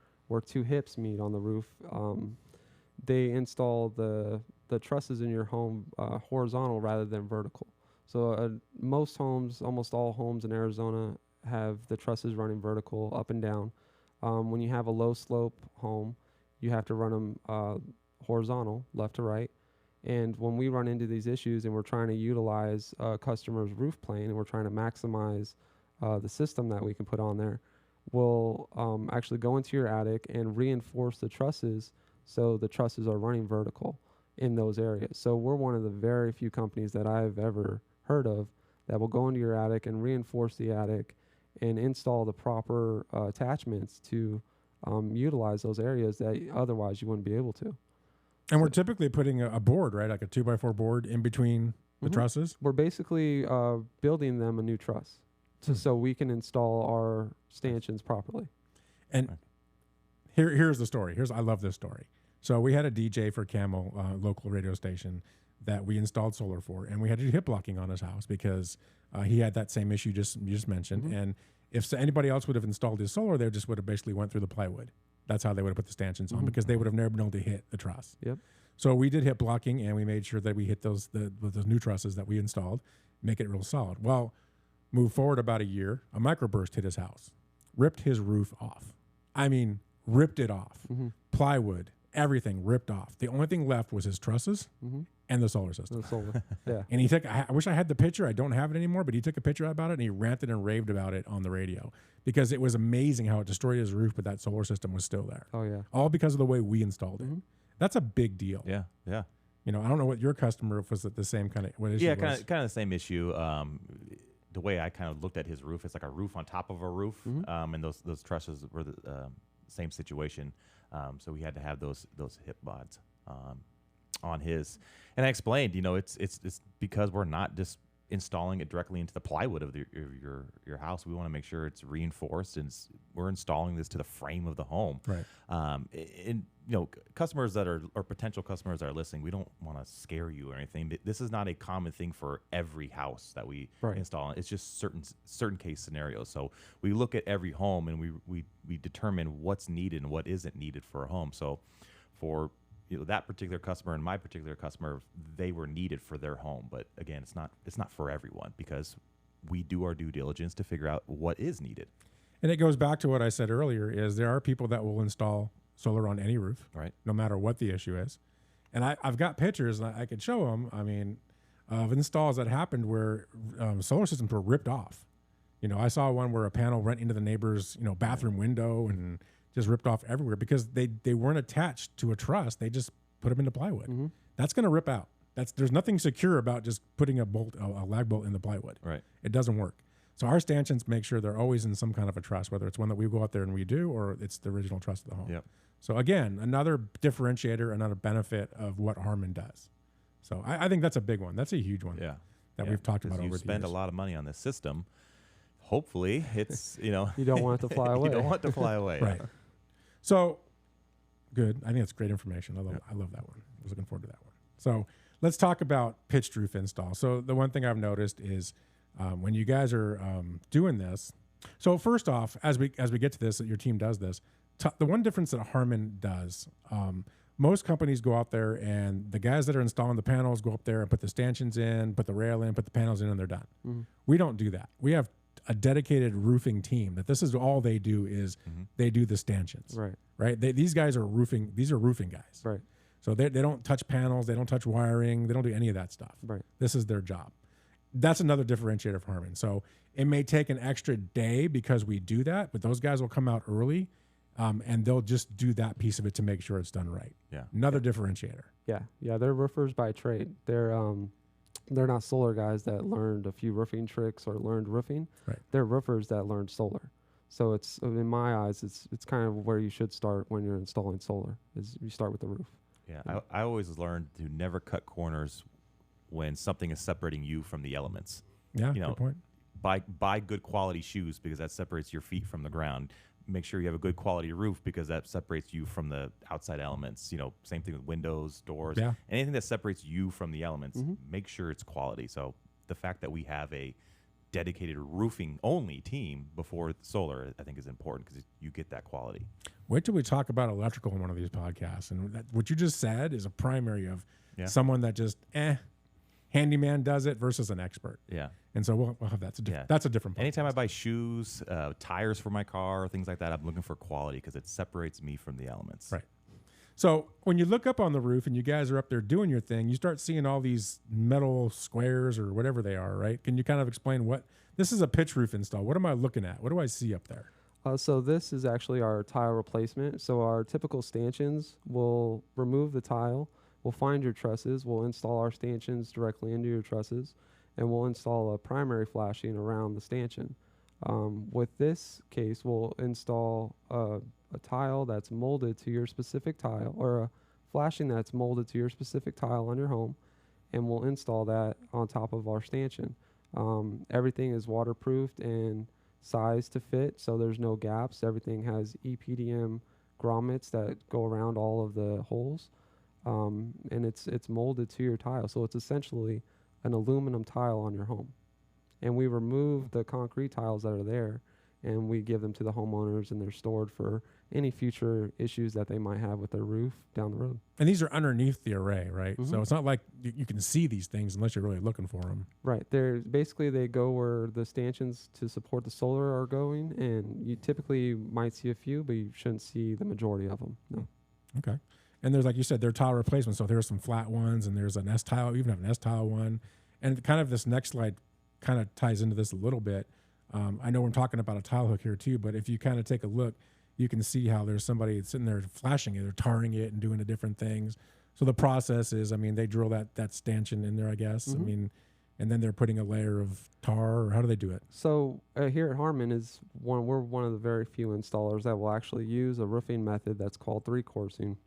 two hips meet on the roof. They install the trusses in your home horizontal rather than vertical. So most homes, almost all homes in Arizona, have the trusses running vertical up and down. When you have a low slope home, you have to run them horizontal, left to right. And when we run into these issues and we're trying to utilize a customer's roof plane and we're trying to maximize the system that we can put on there, we'll actually go into your attic and reinforce the trusses so the trusses are running vertical in those areas. So we're one of the very few companies that I've ever heard of that will go into your attic and reinforce the attic and install the proper attachments to utilize those areas that otherwise you wouldn't be able to. And we're typically putting a board, right? Like a 2x4 board in between the trusses. We're basically building them a new truss so we can install our stanchions properly. And here's the story. I love this story. So we had a DJ for Camel, local radio station, that we installed solar for, and we had to do hip blocking on his house because he had that same issue you just mentioned. And if anybody else would have installed his solar, they just would have basically went through the plywood. That's how they would have put the stanchions on because they would have never been able to hit the truss. Yep. So we did hip blocking, and we made sure that we hit those new trusses that we installed, make it real solid. Well, move forward about a year, a microburst hit his house, ripped his roof off. I mean, ripped it off. Plywood, everything ripped off. The only thing left was his trusses and the solar system. The solar, yeah. And he took, I wish I had the picture. I don't have it anymore, but he took a picture about it and he ranted and raved about it on the radio because it was amazing how it destroyed his roof, but that solar system was still there. Oh, yeah. All because of the way we installed it. That's a big deal. Yeah, yeah. I don't know what your customer, if was it the same kind of, what issue Yeah, was. kind of the same issue. The way I kind of looked at his roof, it's like a roof on top of a roof, and those trusses were the same situation. So we had to have those hip mods on his. And I explained, it's because we're not just installing it directly into the plywood of your house. We want to make sure it's reinforced, and we're installing this to the frame of the home. Right. And customers that are, or potential customers that are listening, we don't want to scare you or anything. This is not a common thing for every house that we install. It's just certain case scenarios. So we look at every home and we determine what's needed and what isn't needed for a home. So for that particular customer and my particular customer, they were needed for their home. But again, it's not for everyone because we do our due diligence to figure out what is needed. And it goes back to what I said earlier, is there are people that will install solar on any roof, right? No matter what the issue is. And I've got pictures, and I could show them, of installs that happened where solar systems were ripped off. I saw one where a panel went into the neighbor's, bathroom window and just ripped off everywhere because they weren't attached to a truss. They just put them into plywood. That's going to rip out. There's nothing secure about just putting a lag bolt in the plywood. Right. It doesn't work. So our stanchions make sure they're always in some kind of a truss, whether it's one that we go out there and redo or it's the original truss of the home. Yep. So again, another differentiator, another benefit of what Harmon does. So I think that's a big one. That's a huge one. Yeah. That we've talked about over the years. You spend a lot of money on this system. Hopefully, it's you don't want it to fly away. You don't want it to fly away. Right. So good. I think that's great information. I love that one. I was looking forward to that one. So let's talk about pitched roof install. So the one thing I've noticed is when you guys are doing this. So first off, as we get to this, that your team does this. The one difference that Harmon does, most companies go out there and the guys that are installing the panels go up there and put the stanchions in, put the rail in, put the panels in, and they're done. We don't do that. We have a dedicated roofing team that this is all they do is they do the stanchions. Right. Right. These guys are roofing. These are roofing guys. Right. So they don't touch panels, they don't touch wiring, they don't do any of that stuff. Right. This is their job. That's another differentiator for Harmon. So it may take an extra day because we do that, but those guys will come out early, and they'll just do that piece of it to make sure it's done right. Yeah. Another differentiator. Yeah, they're roofers by trade. They're not solar guys that learned a few roofing tricks or learned roofing. Right. They're roofers that learned solar. So it's, in my eyes, it's kind of where you should start when you're installing solar. Is you start with the roof. Yeah, I always learned to never cut corners when something is separating you from the elements. Yeah, You know, good point. Buy good quality shoes because that separates your feet from the ground. Make sure you have a good quality roof because that separates you from the outside elements. You know, same thing with windows, doors, Yeah. anything that separates you from the elements. Mhm. Make sure it's quality. So the fact that we have a dedicated roofing only team before solar, I think, is important because you get that quality. Wait till we talk about electrical in one of these podcasts. And what you just said is a primary of Yeah. someone that just, handyman does it versus an expert. Yeah. And so we'll have that's Yeah. that's a different podcast. Anytime I buy shoes, tires for my car, things like that, I'm looking for quality because it separates me from the elements. Right. So when you look up on the roof and you guys are up there doing your thing, you start seeing all these metal squares or whatever they are, right? Can you kind of explain what this is a pitch roof install? What am I looking at? What do I see up there? So this is actually our tile replacement. So our typical stanchions will remove the tile, we'll find your trusses, we'll install our stanchions directly into your trusses, and we'll install a primary flashing around the stanchion. With this case, we'll install a tile that's molded to your specific tile, or a flashing that's molded to your specific tile on your home, and we'll install that on top of our stanchion. Everything is waterproofed and sized to fit, so there's no gaps. Everything has EPDM grommets that go around all of the holes, and it's molded to your tile. So it's essentially an aluminum tile on your home. And we remove the concrete tiles that are there, and we give them to the homeowners, and they're stored for any future issues that they might have with their roof down the road. And these are underneath the array, right? So Mhm. it's not like you can see these things unless you're really looking for them. Right. They're basically, they go where the stanchions to support the solar are going, and you typically might see a few, but you shouldn't see the majority of them. No. Okay. And there's, like you said, they're tile replacements. So there's some flat ones, and there's an S tile. We even have an S tile one. And kind of this next slide kind of ties into this a little bit. I know we're talking about a tile hook here too, but if you kind of take a look, you can see how there's somebody sitting there flashing it or tarring it and doing the different things. So the process is, I mean, they drill that stanchion in there, I guess. I Mhm. mean, and then they're putting a layer of tar, or how do they do it? So here at Harmon we're one of the very few installers that will actually use a roofing method that's called three-coursing,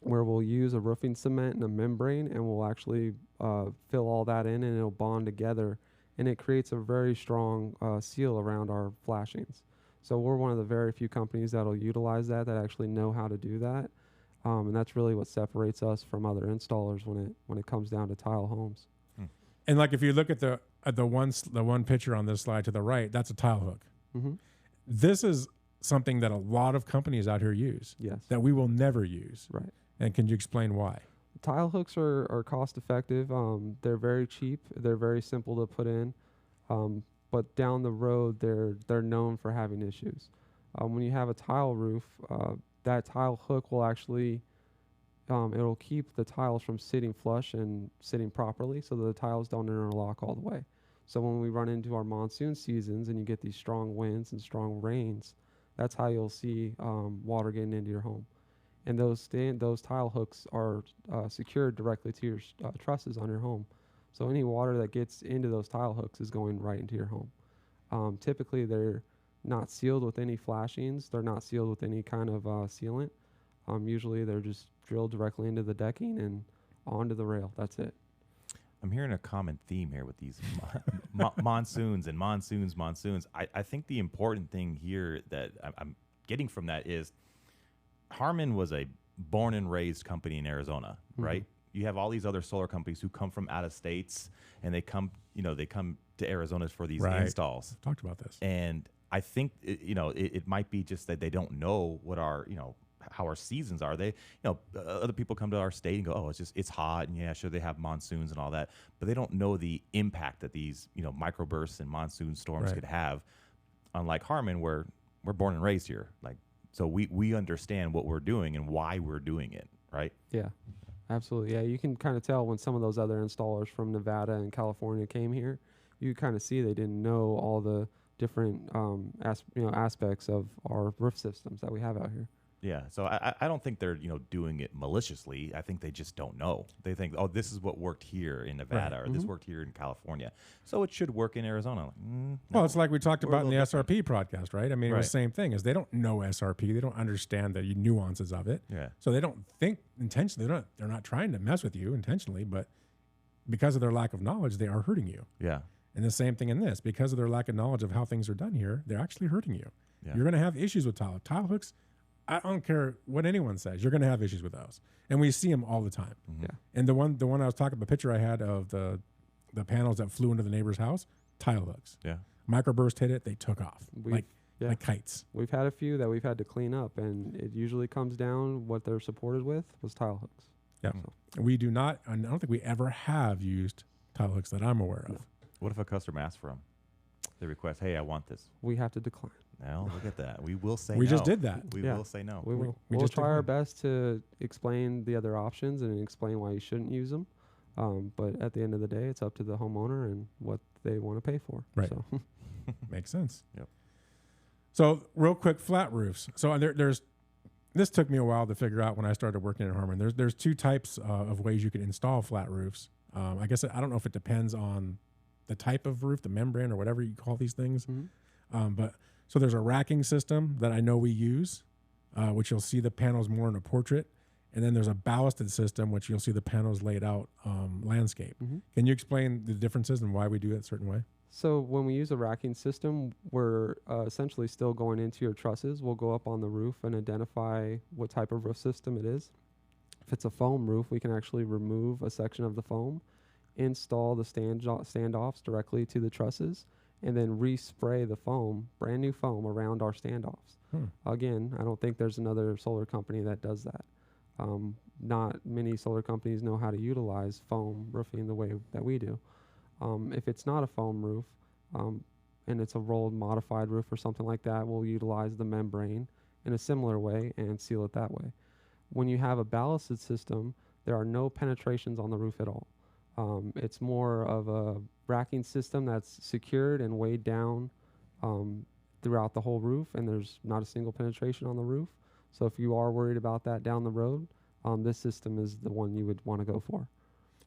where we'll use a roofing cement and a membrane, and we'll actually fill all that in, and it'll bond together, and it creates a very strong seal around our flashings. So we're one of the very few companies that'll utilize that actually know how to do that, and that's really what separates us from other installers when it comes down to tile homes. And like if you look at the one picture on this slide to the right, that's a tile hook. Mm-hmm. This is something that a lot of companies out here use Yes. that we will never use. Right. And can you explain why? Tile hooks are cost effective. They're very cheap. They're very simple to put in. But down the road, they're known for having issues. When you have a tile roof, that tile hook will actually it'll keep the tiles from sitting flush and sitting properly, so that the tiles don't interlock all the way. So when we run into our monsoon seasons and you get these strong winds and strong rains, that's how you'll see water getting into your home. And those tile hooks are secured directly to your trusses on your home. So any water that gets into those tile hooks is going right into your home. Typically, they're not sealed with any flashings. They're not sealed with any kind of sealant. Usually, they're just drilled directly into the decking and onto the rail. That's it. I'm hearing a common theme here with these monsoons. I think the important thing here that I'm getting from that is Harmon was a born and raised company in Arizona, right? You have all these other solar companies who come from out of states, and they come to Arizona for these installs. I've talked about this. And I think it might be just that they don't know what our how our seasons are. They other people come to our state and go, oh, it's hot, and yeah, sure, they have monsoons and all that, but they don't know the impact that these microbursts and monsoon storms could have. Unlike Harmon, where we're born and raised here, so we understand what we're doing and why we're doing it, right? Yeah. Absolutely. Yeah, you can kind of tell when some of those other installers from Nevada and California came here. You kind of see they didn't know all the different aspects of our roof systems that we have out here. Yeah, so I don't think they're doing it maliciously. I think they just don't know. They think, oh, this is what worked here in Nevada, or this worked here in California, so it should work in Arizona. Like, no. Well, it's like we talked We're a about in the little SRP podcast, right? I mean, it was the same thing. Is they don't know SRP, they don't understand the nuances of it, Yeah. so they don't think intentionally. They're not trying to mess with you intentionally, but because of their lack of knowledge, they are hurting you. Yeah. And the same thing in this, because of their lack of knowledge of how things are done here, they're actually hurting you. Yeah. You're going to have issues with tile hooks. I don't care what anyone says. You're going to have issues with those, and we see them all the time. Yeah. And the one I was talking about, the picture I had of the panels that flew into the neighbor's house, tile hooks. Yeah. Microburst hit it, they took off like kites. We've had a few that we've had to clean up, and it usually comes down what they're supported with was tile hooks. Yeah. So. We do not. I don't think we ever have used tile hooks that I'm aware of. No. What if a customer asks for them? They request, hey, I want this. We have to decline. Now look at that. We will say We no. just did that. We will say no. We will. We We'll just try our declined. best to explain the other options and explain why you shouldn't use them. But at the end of the day, it's up to the homeowner and what they want to pay for. Right. So. Makes sense. Yep. So real quick, flat roofs. So there's this took me a while to figure out when I started working at Harmon. There's two types of ways you can install flat roofs. I guess I don't know if it depends on the type of roof, the membrane, or whatever you call these things. But so there's a racking system that I know we use, which you'll see the panels more in a portrait. And then there's a ballasted system, which you'll see the panels laid out landscape. Can you explain the differences and why we do it a certain way? So when we use a racking system, we're essentially still going into your trusses. We'll go up on the roof and identify what type of roof system it is. If it's a foam roof, we can actually remove a section of the foam, install the standoffs directly to the trusses, and then respray the foam, brand new foam, around our standoffs. Again, I don't think there's another solar company that does that. Not many solar companies know how to utilize foam roofing the way that we do. If it's not a foam roof, and it's a rolled modified roof or something like that, we'll utilize the membrane in a similar way and seal it that way. When you have a ballasted system, there are no penetrations on the roof at all. It's more of a racking system that's secured and weighed down throughout the whole roof, and there's not a single penetration on the roof. So if you are worried about that down the road, this system is the one you would want to go for.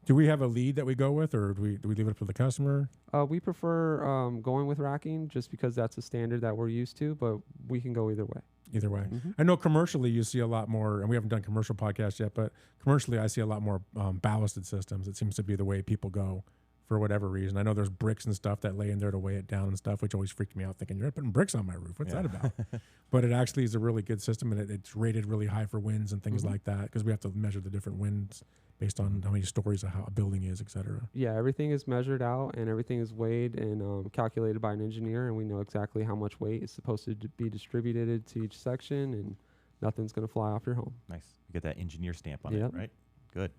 Do we have a lead that we go with, or do we leave it up to the customer? We prefer going with racking just because that's a standard that we're used to, but we can go either way. Either way. I know commercially you see a lot more, and we haven't done commercial podcasts yet, but commercially I see a lot more ballasted systems. It seems to be the way people go for whatever reason. I know there's bricks and stuff that lay in there to weigh it down and stuff, which always freaked me out, thinking, you're putting bricks on my roof. What's that about? But it actually is a really good system, and it's rated really high for winds and things like that, because we have to measure the different winds based on how many stories a building is, et cetera. Yeah, everything is measured out, and everything is weighed and calculated by an engineer, and we know exactly how much weight is supposed to be distributed to each section, and nothing's going to fly off your home. Nice. You get that engineer stamp on it, right? Good.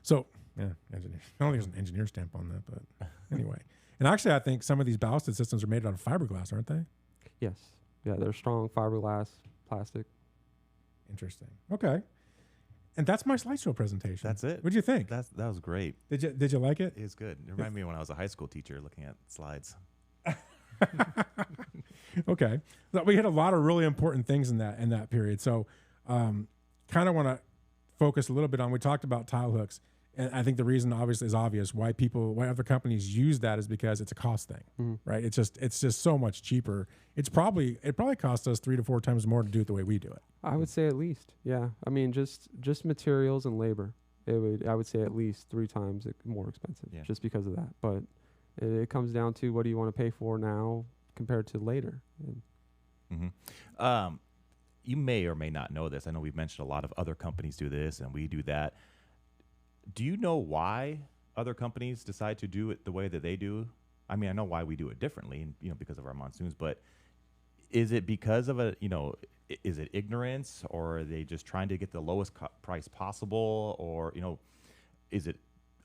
So, yeah, engineer. I don't think there's an engineer stamp on that, but anyway. And actually, I think some of these ballasted systems are made out of fiberglass, aren't they? Yes. Yeah, they're strong fiberglass plastic. Interesting. Okay. And that's my slideshow presentation. That's it. What'd you think? That was great. Did you like it? It was good. It reminded me when I was a high school teacher looking at slides. Okay. So we hit a lot of really important things in that period. So kind of want to focus a little bit on, we talked about tile hooks. And I think the reason obviously is obvious why other companies use that is because it's a cost thing, right? It's just so much cheaper. It probably costs us 3 to 4 times more to do it the way we do it. I would say at least, yeah. I mean, just materials and labor. I would say at least 3 times more expensive, just because of that. But it comes down to, what do you want to pay for now compared to later? You may or may not know this. I know we've mentioned a lot of other companies do this, and we do that. Do you know why other companies decide to do it the way that they do? I mean, I know why we do it differently, and because of our monsoons. But is it because of is it ignorance, or are they just trying to get the lowest price possible, or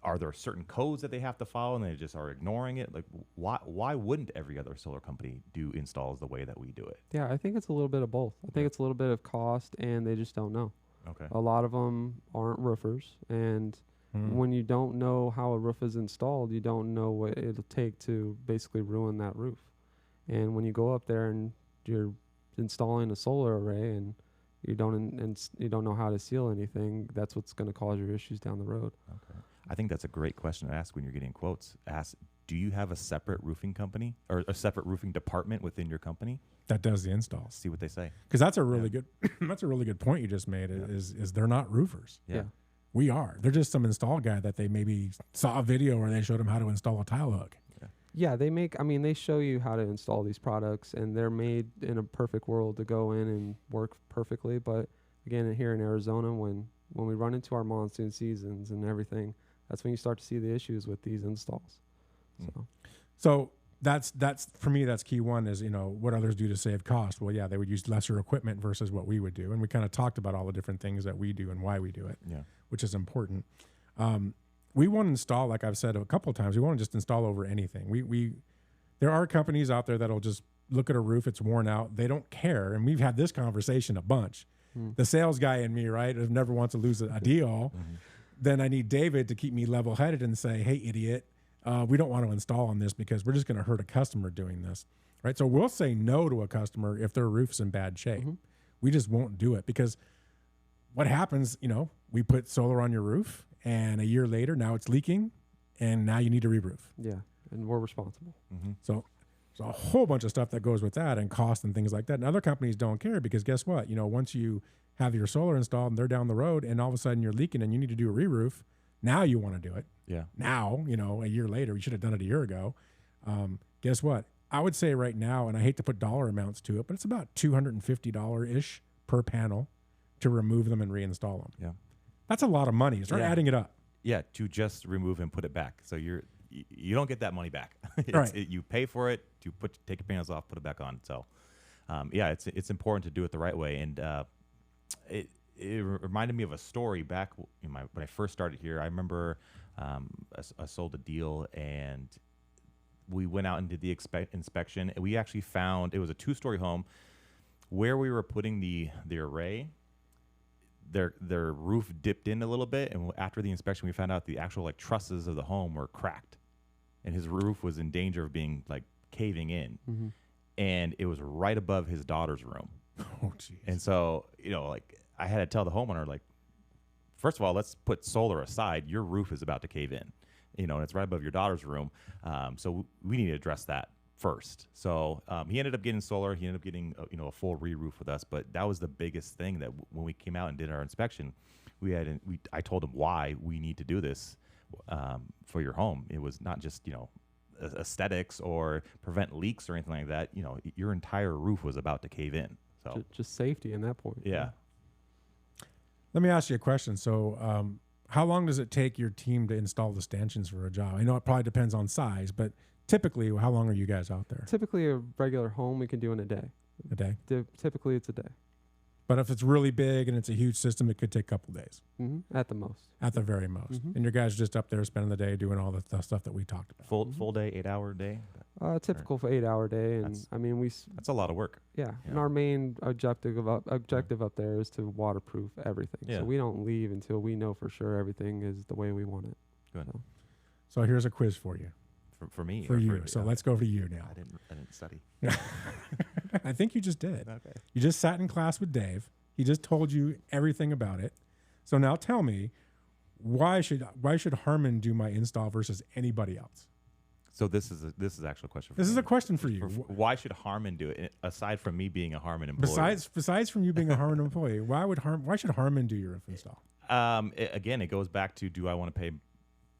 are there certain codes that they have to follow and they just are ignoring it? Like, why wouldn't every other solar company do installs the way that we do it? Yeah, I think it's a little bit of both. I think it's a little bit of cost, and they just don't know. Okay. A lot of them aren't roofers, and when you don't know how a roof is installed, you don't know what it'll take to basically ruin that roof. And when you go up there and you're installing a solar array and you don't know how to seal anything, that's what's going to cause your issues down the road. Okay. I think that's a great question to ask when you're getting quotes. Ask, do you have a separate roofing company or a separate roofing department within your company? That does the installs. See what they say. Because that's a really good that's a really good point you just made. Is they're not roofers. Yeah. We are. They're just some install guy that they maybe saw a video where they showed them how to install a tile hook. Yeah, they show you how to install these products, and they're made in a perfect world to go in and work perfectly. But again, here in Arizona, when we run into our monsoon seasons and everything, that's when you start to see the issues with these installs. So that's for me, that's key one is, what others do to save cost. Well, yeah, they would use lesser equipment versus what we would do. And we kind of talked about all the different things that we do and why we do it, which is important. We won't install, like I've said a couple of times, we won't just install over anything. There are companies out there that'll just look at a roof, it's worn out. They don't care. And we've had this conversation a bunch. The sales guy in me, right, never wants to lose a deal. Then I need David to keep me level headed and say, hey, idiot, we don't want to install on this because we're just going to hurt a customer doing this. Right. So we'll say no to a customer if their roof's in bad shape. We just won't do it because what happens, we put solar on your roof and a year later, now it's leaking and now you need to re-roof. Yeah. And we're responsible. So there's a whole bunch of stuff that goes with that and cost and things like that. And other companies don't care because guess what? Once you have your solar installed and they're down the road and all of a sudden you're leaking and you need to do a re-roof, now you want to do it. Yeah. Now, a year later, you should have done it a year ago. Guess what? I would say right now, and I hate to put dollar amounts to it, but it's about $250-ish per panel to remove them and reinstall them. Yeah. That's a lot of money. Start adding it up. Yeah, to just remove and put it back. So you don't get that money back. Right. You pay for it to take your panels off, put it back on. So, it's important to do it the right way. And it reminded me of a story back when I first started here. I remember I sold a deal and we went out and did the inspection. And we actually found it was a 2-story home where we were putting the array. Their roof dipped in a little bit, and after the inspection, we found out the actual trusses of the home were cracked, and his roof was in danger of being caving in, and it was right above his daughter's room. Oh, jeez. And so I had to tell the homeowner first of all, let's put solar aside. Your roof is about to cave in, and it's right above your daughter's room, so we need to address that first. So he ended up getting solar. He ended up getting a full re-roof with us. But that was the biggest thing that when we came out and did our inspection, I told him why we need to do this for your home. It was not just aesthetics or prevent leaks or anything like that. Your entire roof was about to cave in. So just safety in that point. Yeah. Let me ask you a question. So how long does it take your team to install the stanchions for a job? I know it probably depends on size, but typically, how long are you guys out there? Typically, a regular home we can do in a day. A day? Typically, it's a day. But if it's really big and it's a huge system, it could take a couple days. At the most. At the very most. And your guys are just up there spending the day doing all the stuff that we talked about. Full day, 8-hour day? Typical for 8-hour day. And that's a lot of work. Yeah. And our main objective up there is to waterproof everything. Yeah. So we don't leave until we know for sure everything is the way we want it. Good. So here's a quiz for you. For me? For you. So let's go to you now. I didn't study. I think you just did. Okay. You just sat in class with Dave. He just told you everything about it. So now tell me, why should Harmon do my install versus anybody else? So this is actually a question for This me. is a question for you. Why should Harmon do it, aside from me being a Harmon employee? Besides from you being a Harmon employee, why should Harmon do your roof install? It goes back to, do I want to pay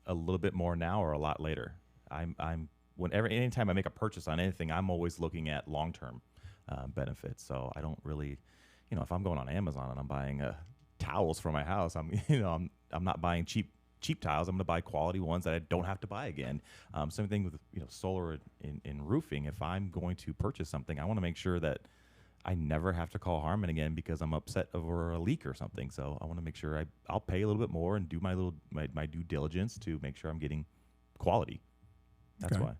a little bit more now or a lot later? Anytime I make a purchase on anything, I'm always looking at long-term benefits. So I don't really, if I'm going on Amazon and I'm buying towels for my house, I'm not buying cheap tiles. I'm going to buy quality ones that I don't have to buy again. Same thing with solar in roofing. If I'm going to purchase something, I want to make sure that I never have to call Harmon again because I'm upset over a leak or something. So I want to make sure I'll pay a little bit more and do my due diligence to make sure I'm getting quality. That's why.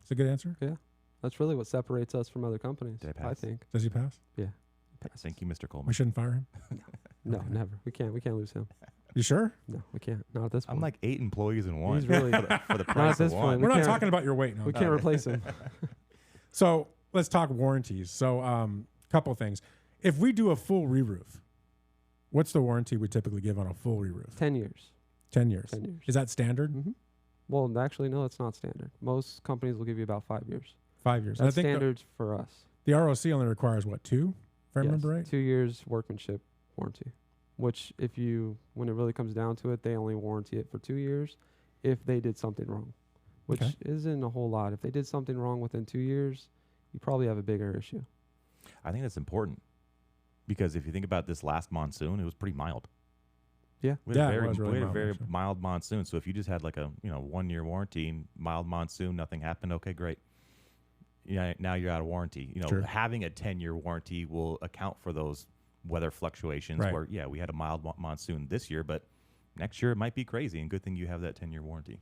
It's a good answer. Yeah. That's really what separates us from other companies, Did I pass? I think. Does he pass? Yeah. Thank you, Mr. Coleman. We shouldn't fire him. No, Okay. never. We can't lose him. You sure? No, we can't. Not at this point. I'm like 8 employees in one. He's really for the price at this of point. one. We We're not can't- talking about your weight now. we can't replace him. So let's talk warranties. So couple things. If we do a full re-roof, what's the warranty we typically give on a full re-roof? 10 years. 10 years. 10 years. Is that standard? hmm Well, actually, no, it's not standard. Most companies will give you about 5 years. 5 years. And That's I think standards for us. the ROC only requires what, 2? If I remember right. 2 years workmanship warranty, which when it really comes down to it, they only warranty it for 2 years if they did something wrong, which Okay. isn't a whole lot. If they did something wrong within 2 years, you probably have a bigger issue. I think that's important because if you think about this last monsoon, it was pretty mild. Yeah. We had Yeah, it a very, was really we had a mild, very actually. mild monsoon. So if you just had like a 1 year warranty, and mild monsoon, nothing happened. Okay, great. Yeah, now you're out of warranty. Sure. Having a 10-year warranty will account for those weather fluctuations. Right. Where we had a mild monsoon this year, but next year it might be crazy. And good thing you have that 10-year warranty.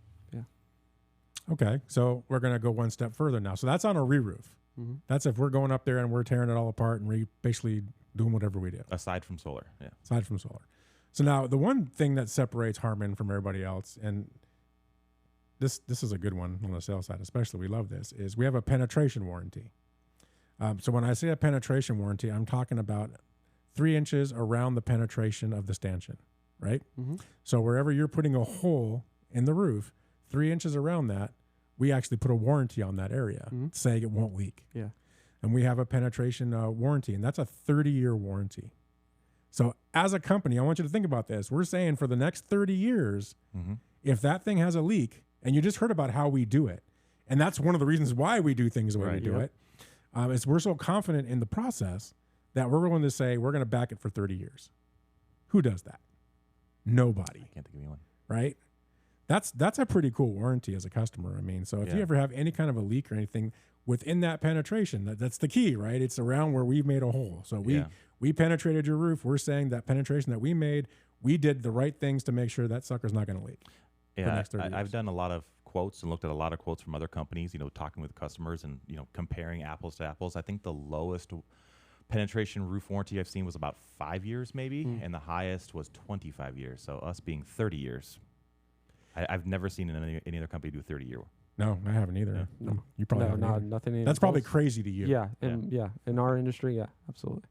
Okay. So we're going to go one step further now. So that's on a re-roof. hmm That's if we're going up there and we're tearing it all apart and basically doing whatever we do, Aside from solar, yeah. aside from solar. So now the one thing that separates Harmon from everybody else, and this is a good one on the sales side, especially we love this, is we have a penetration warranty. So when I say a penetration warranty, I'm talking about 3 inches around the penetration of the stanchion, right? hmm So wherever you're putting a hole in the roof, 3 inches around that, we actually put a warranty on that area Mhm. saying it won't leak. Yeah. And we have a penetration warranty, and that's a 30-year warranty. So as a company, I want you to think about this. We're saying for the next 30 years, Mm-hmm. if that thing has a leak, and you just heard about how we do it, and that's one of the reasons why we do things the way we Right, do yep. it, is we're so confident in the process that we're willing to say we're going to back it for 30 years. Who does that? Nobody, I can't think of anyone. right? That's a pretty cool warranty as a customer. I mean, so if you Yeah. ever have any kind of a leak or anything within that penetration, that's the key, right? It's around where we've made a hole. So we penetrated your roof. We're saying that penetration that we made, we did the right things to make sure that sucker's not going to leak. Yeah, next 30 I've years. done a lot of quotes and looked at a lot of quotes from other companies, talking with customers and, comparing apples to apples. I think the lowest penetration roof warranty I've seen was about 5 years maybe, Mm. and the highest was 25 years. So us being 30 years. I've never seen any other company do a 30-year. No, I haven't either. Yeah. No, you probably No, haven't not either. nothing. even That's probably close. crazy to you. Yeah, in our industry, yeah, absolutely.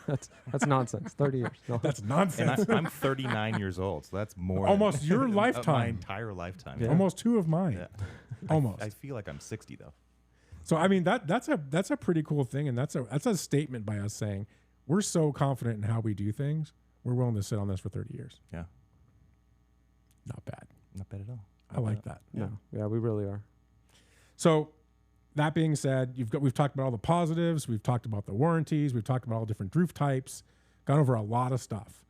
that's nonsense. 30 years. No. That's And nonsense. I'm 39 years old, so that's more Almost than your my lifetime. entire lifetime. Yeah. Almost 2 of mine. Yeah. Almost. I feel like I'm 60 though. So I mean that's a pretty cool thing, and that's a statement by us saying we're so confident in how we do things. We're willing to sit on this for 30 years. Yeah. Not bad. Not bad at all. I like that. No. Yeah, we really are. So that being said, we've talked about all the positives. We've talked about the warranties. We've talked about all different roof types. Gone over a lot of stuff.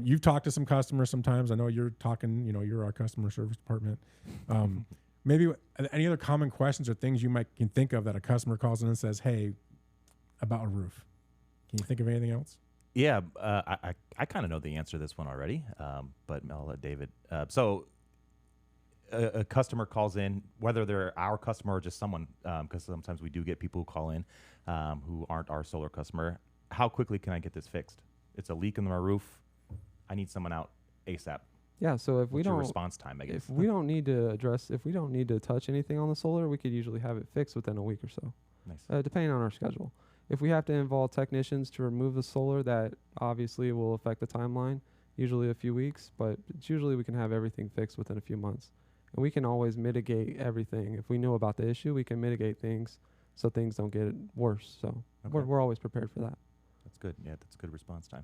You've talked to some customers sometimes. I know you're talking. You're our customer service department. Maybe any other common questions or things you can think of that a customer calls in and says, "Hey, about a roof." Can you think of anything else? Yeah, I kind of know the answer to this one already, but I'll let David. So a customer calls in, whether they're our customer or just someone, because sometimes we do get people who call in who aren't our solar customer. How quickly can I get this fixed? It's a leak in my roof. I need someone out ASAP. Yeah, so if we What's your don't response time, I guess. if we don't need to touch anything on the solar, we could usually have it fixed within a week or so, Nice. depending on our schedule. If we have to involve technicians to remove the solar, that obviously will affect the timeline, usually a few weeks, but it's usually we can have everything fixed within a few months. And we can always mitigate everything. If we know about the issue, we can mitigate things so things don't get worse. So Okay. we're always prepared for that. That's good. Yeah, that's good response time.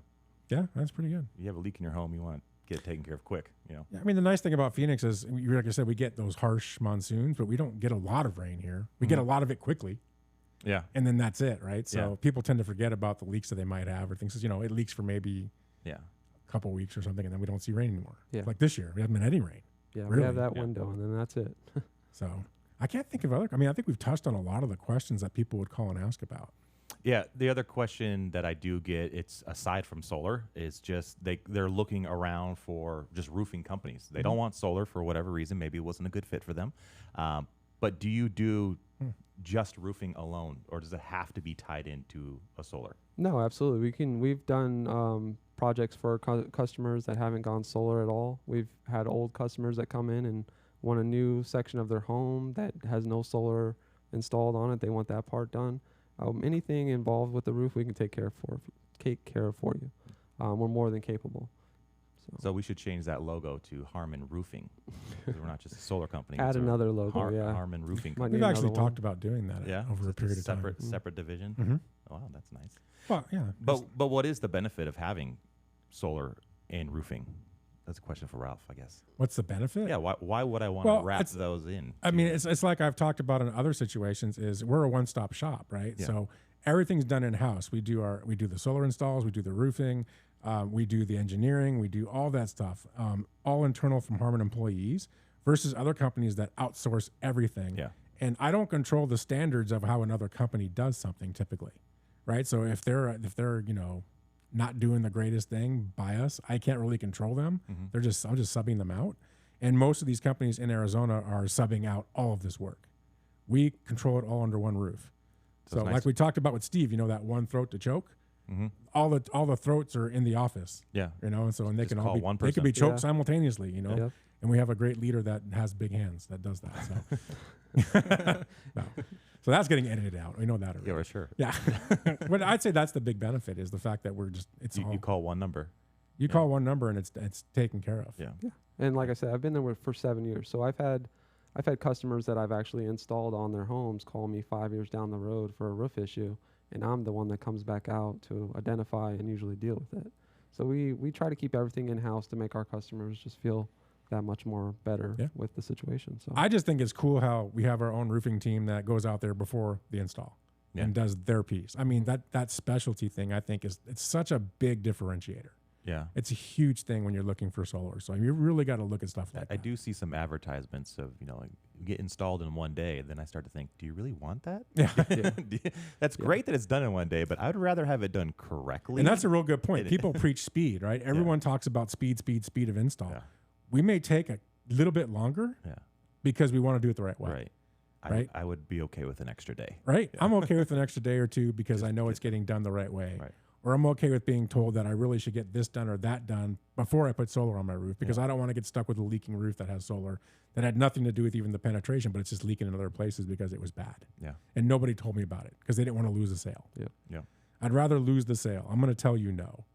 Yeah, that's pretty good. You have a leak in your home, you want to get it taken care of quick. Yeah, I mean, the nice thing about Phoenix is, like I said, we get those harsh monsoons, but we don't get a lot of rain here. We get a lot of it quickly, Yeah. and then that's it, right? So Yeah. people tend to forget about the leaks that they might have or things. It leaks for maybe Yeah. a couple weeks or something, and then we don't see rain anymore. Yeah. Like this year, we haven't been any rain. Yeah, Really? we have that Yeah. window, and then that's it. So I can't think of other. I mean, I think we've touched on a lot of the questions that people would call and ask about. Yeah, the other question that I do get, it's aside from solar, is just they're looking around for just roofing companies. They don't want solar for whatever reason. Maybe it wasn't a good fit for them. But do you do just roofing alone, or does it have to be tied into a solar? No, absolutely. We've done projects for customers that haven't gone solar at all. We've had old customers that come in and want a new section of their home that has no solar installed on it. They want that part done. Anything involved with the roof, we can take care of for you. We're more than capable. So we should change that logo to Harmon Roofing. 'Cause we're not just a solar company. Add it's a another logo, yeah. Harmon Roofing Might company. We've need actually another one. talked about doing that Yeah, over a period of time. separate division. Mm-hmm. Oh, wow, that's nice. Well, yeah. But what is the benefit of having solar and roofing? That's a question for Ralph, I guess. What's the benefit? Yeah, why would I want to Well, wrap it's- those in? I mean, it's like I've talked about in other situations. Is we're a one-stop shop, right? Yeah. So everything's done in house. We do the solar installs, we do the roofing, we do the engineering, we do all that stuff, all internal from Harmon employees. Versus other companies that outsource everything. Yeah. And I don't control the standards of how another company does something typically, right? So if they're not doing the greatest thing by us, I can't really control them. Mhm. I'm just subbing them out. And most of these companies in Arizona are subbing out all of this work. We control it all under one roof. So So it's nice. like we talked about with Steve, that one throat to choke. Mm-hmm. All the throats are in the office, Yeah. and so and they Just can all call be one they can be person. choked Yeah. simultaneously, Yep. And we have a great leader that has big hands that does that. So, no. So that's getting edited out. We know that already. Yeah, for sure. Yeah. But I'd say that's the big benefit is the fact that You call one number. you call one number and it's taken care of. Yeah. And like I said, I've been there for 7 years. So I've had customers that I've actually installed on their homes call me 5 years down the road for a roof issue, and I'm the one that comes back out to identify and usually deal with it. So we try to keep everything in house to make our customers just feel that much more better Yeah. with the situation. So I just think it's cool how we have our own roofing team that goes out there before the install Yeah. and does their piece. I mean, that specialty thing I think it's such a big differentiator. Yeah. It's a huge thing when you're looking for solar. So you really got to look at stuff like I that. do see some advertisements of, like get installed in one day. Then I start to think, do you really want that? Yeah. That's great that it's done in one day, but I would rather have it done correctly. And that's a real good point. It- People preach speed, right? Everyone talks about speed of install. Yeah. We may take a little bit longer Yeah. because we want to do it the right way. Right. Right. I would be okay with an extra day. Right? I'm okay with an extra day or two because I know it's getting done the right way. Right. Or I'm okay with being told that I really should get this done or that done before I put solar on my roof because I don't want to get stuck with a leaking roof that has solar that had nothing to do with even the penetration, but it's just leaking in other places because it was bad. Yeah. And nobody told me about it because they didn't want to lose the sale. Yeah. I'd rather lose the sale. I'm going to tell you no.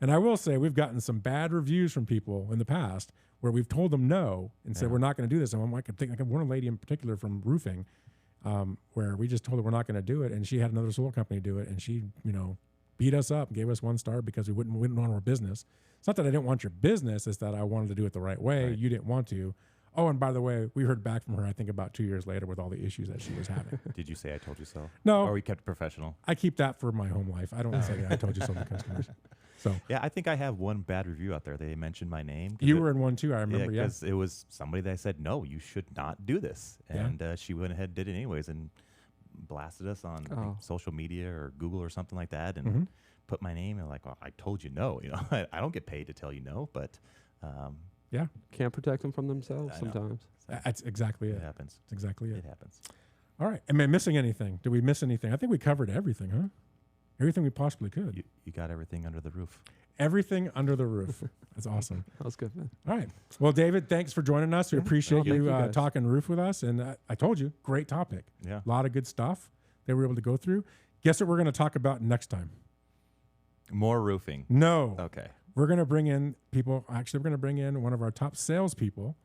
And I will say we've gotten some bad reviews from people in the past where we've told them no and said, Yeah. we're not going to do this. And I could think like one lady in particular from roofing where we just told her we're not going to do it. And she had another solar company do it. And she, beat us up and gave us 1 star because we wouldn't want our business. It's not that I didn't want your business. It's that I wanted to do it the right way. Right. You didn't want to. Oh, and by the way, we heard back from her, I think about 2 years later with all the issues that she was having. Did you say I told you so? No. Or we kept it professional? I keep that for my home life. I don't say I told you so to customers. So Yeah, I think I have one bad review out there. They mentioned my name. 'Cause you it- were in one too, I remember. Yeah. because it was somebody that said, no, you should not do this. Yeah. And she went ahead and did it anyways and blasted us on I think, Oh. social media or Google or something like that and Mhm. put my name and like, well, I told you no. I don't get paid to tell you no, but can't protect them from themselves I know. sometimes. That's exactly it it. happens. That's exactly it. It happens. All right. Am I missing anything? Did we miss anything? I think we covered everything, huh? Everything we possibly could. You got everything under the roof. Everything under the roof. That's awesome. That was good, man. All right. Well, David, thanks for joining us. We appreciate thank you you guys. talking roof with us. And I told you, great topic. Yeah. A lot of good stuff that we were able to go through. Guess what we're going to talk about next time? More roofing. No. Okay. We're going to bring in people. Actually, we're going to bring in one of our top salespeople.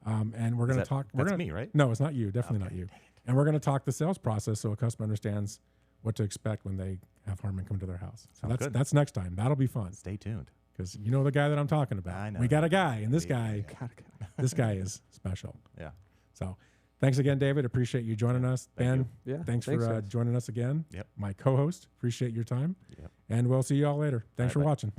And we're going to talk. That's me, right? No, it's not you. Definitely Okay. not you. And we're going to talk the sales process so a customer understands what to expect when they have Harmon come to their house. So Sounds good. that's next time. That'll be fun Stay tuned. because you know the guy that I'm talking about. I know. We got a guy, and this Yeah. guy, this guy is special. Yeah. So thanks again, David. Appreciate you joining us. Thank Ben, Yeah. thanks for guys. joining us again. Yep. My co-host. Appreciate your time. Yep. And we'll see you all later. Thanks for Bye-bye. watching.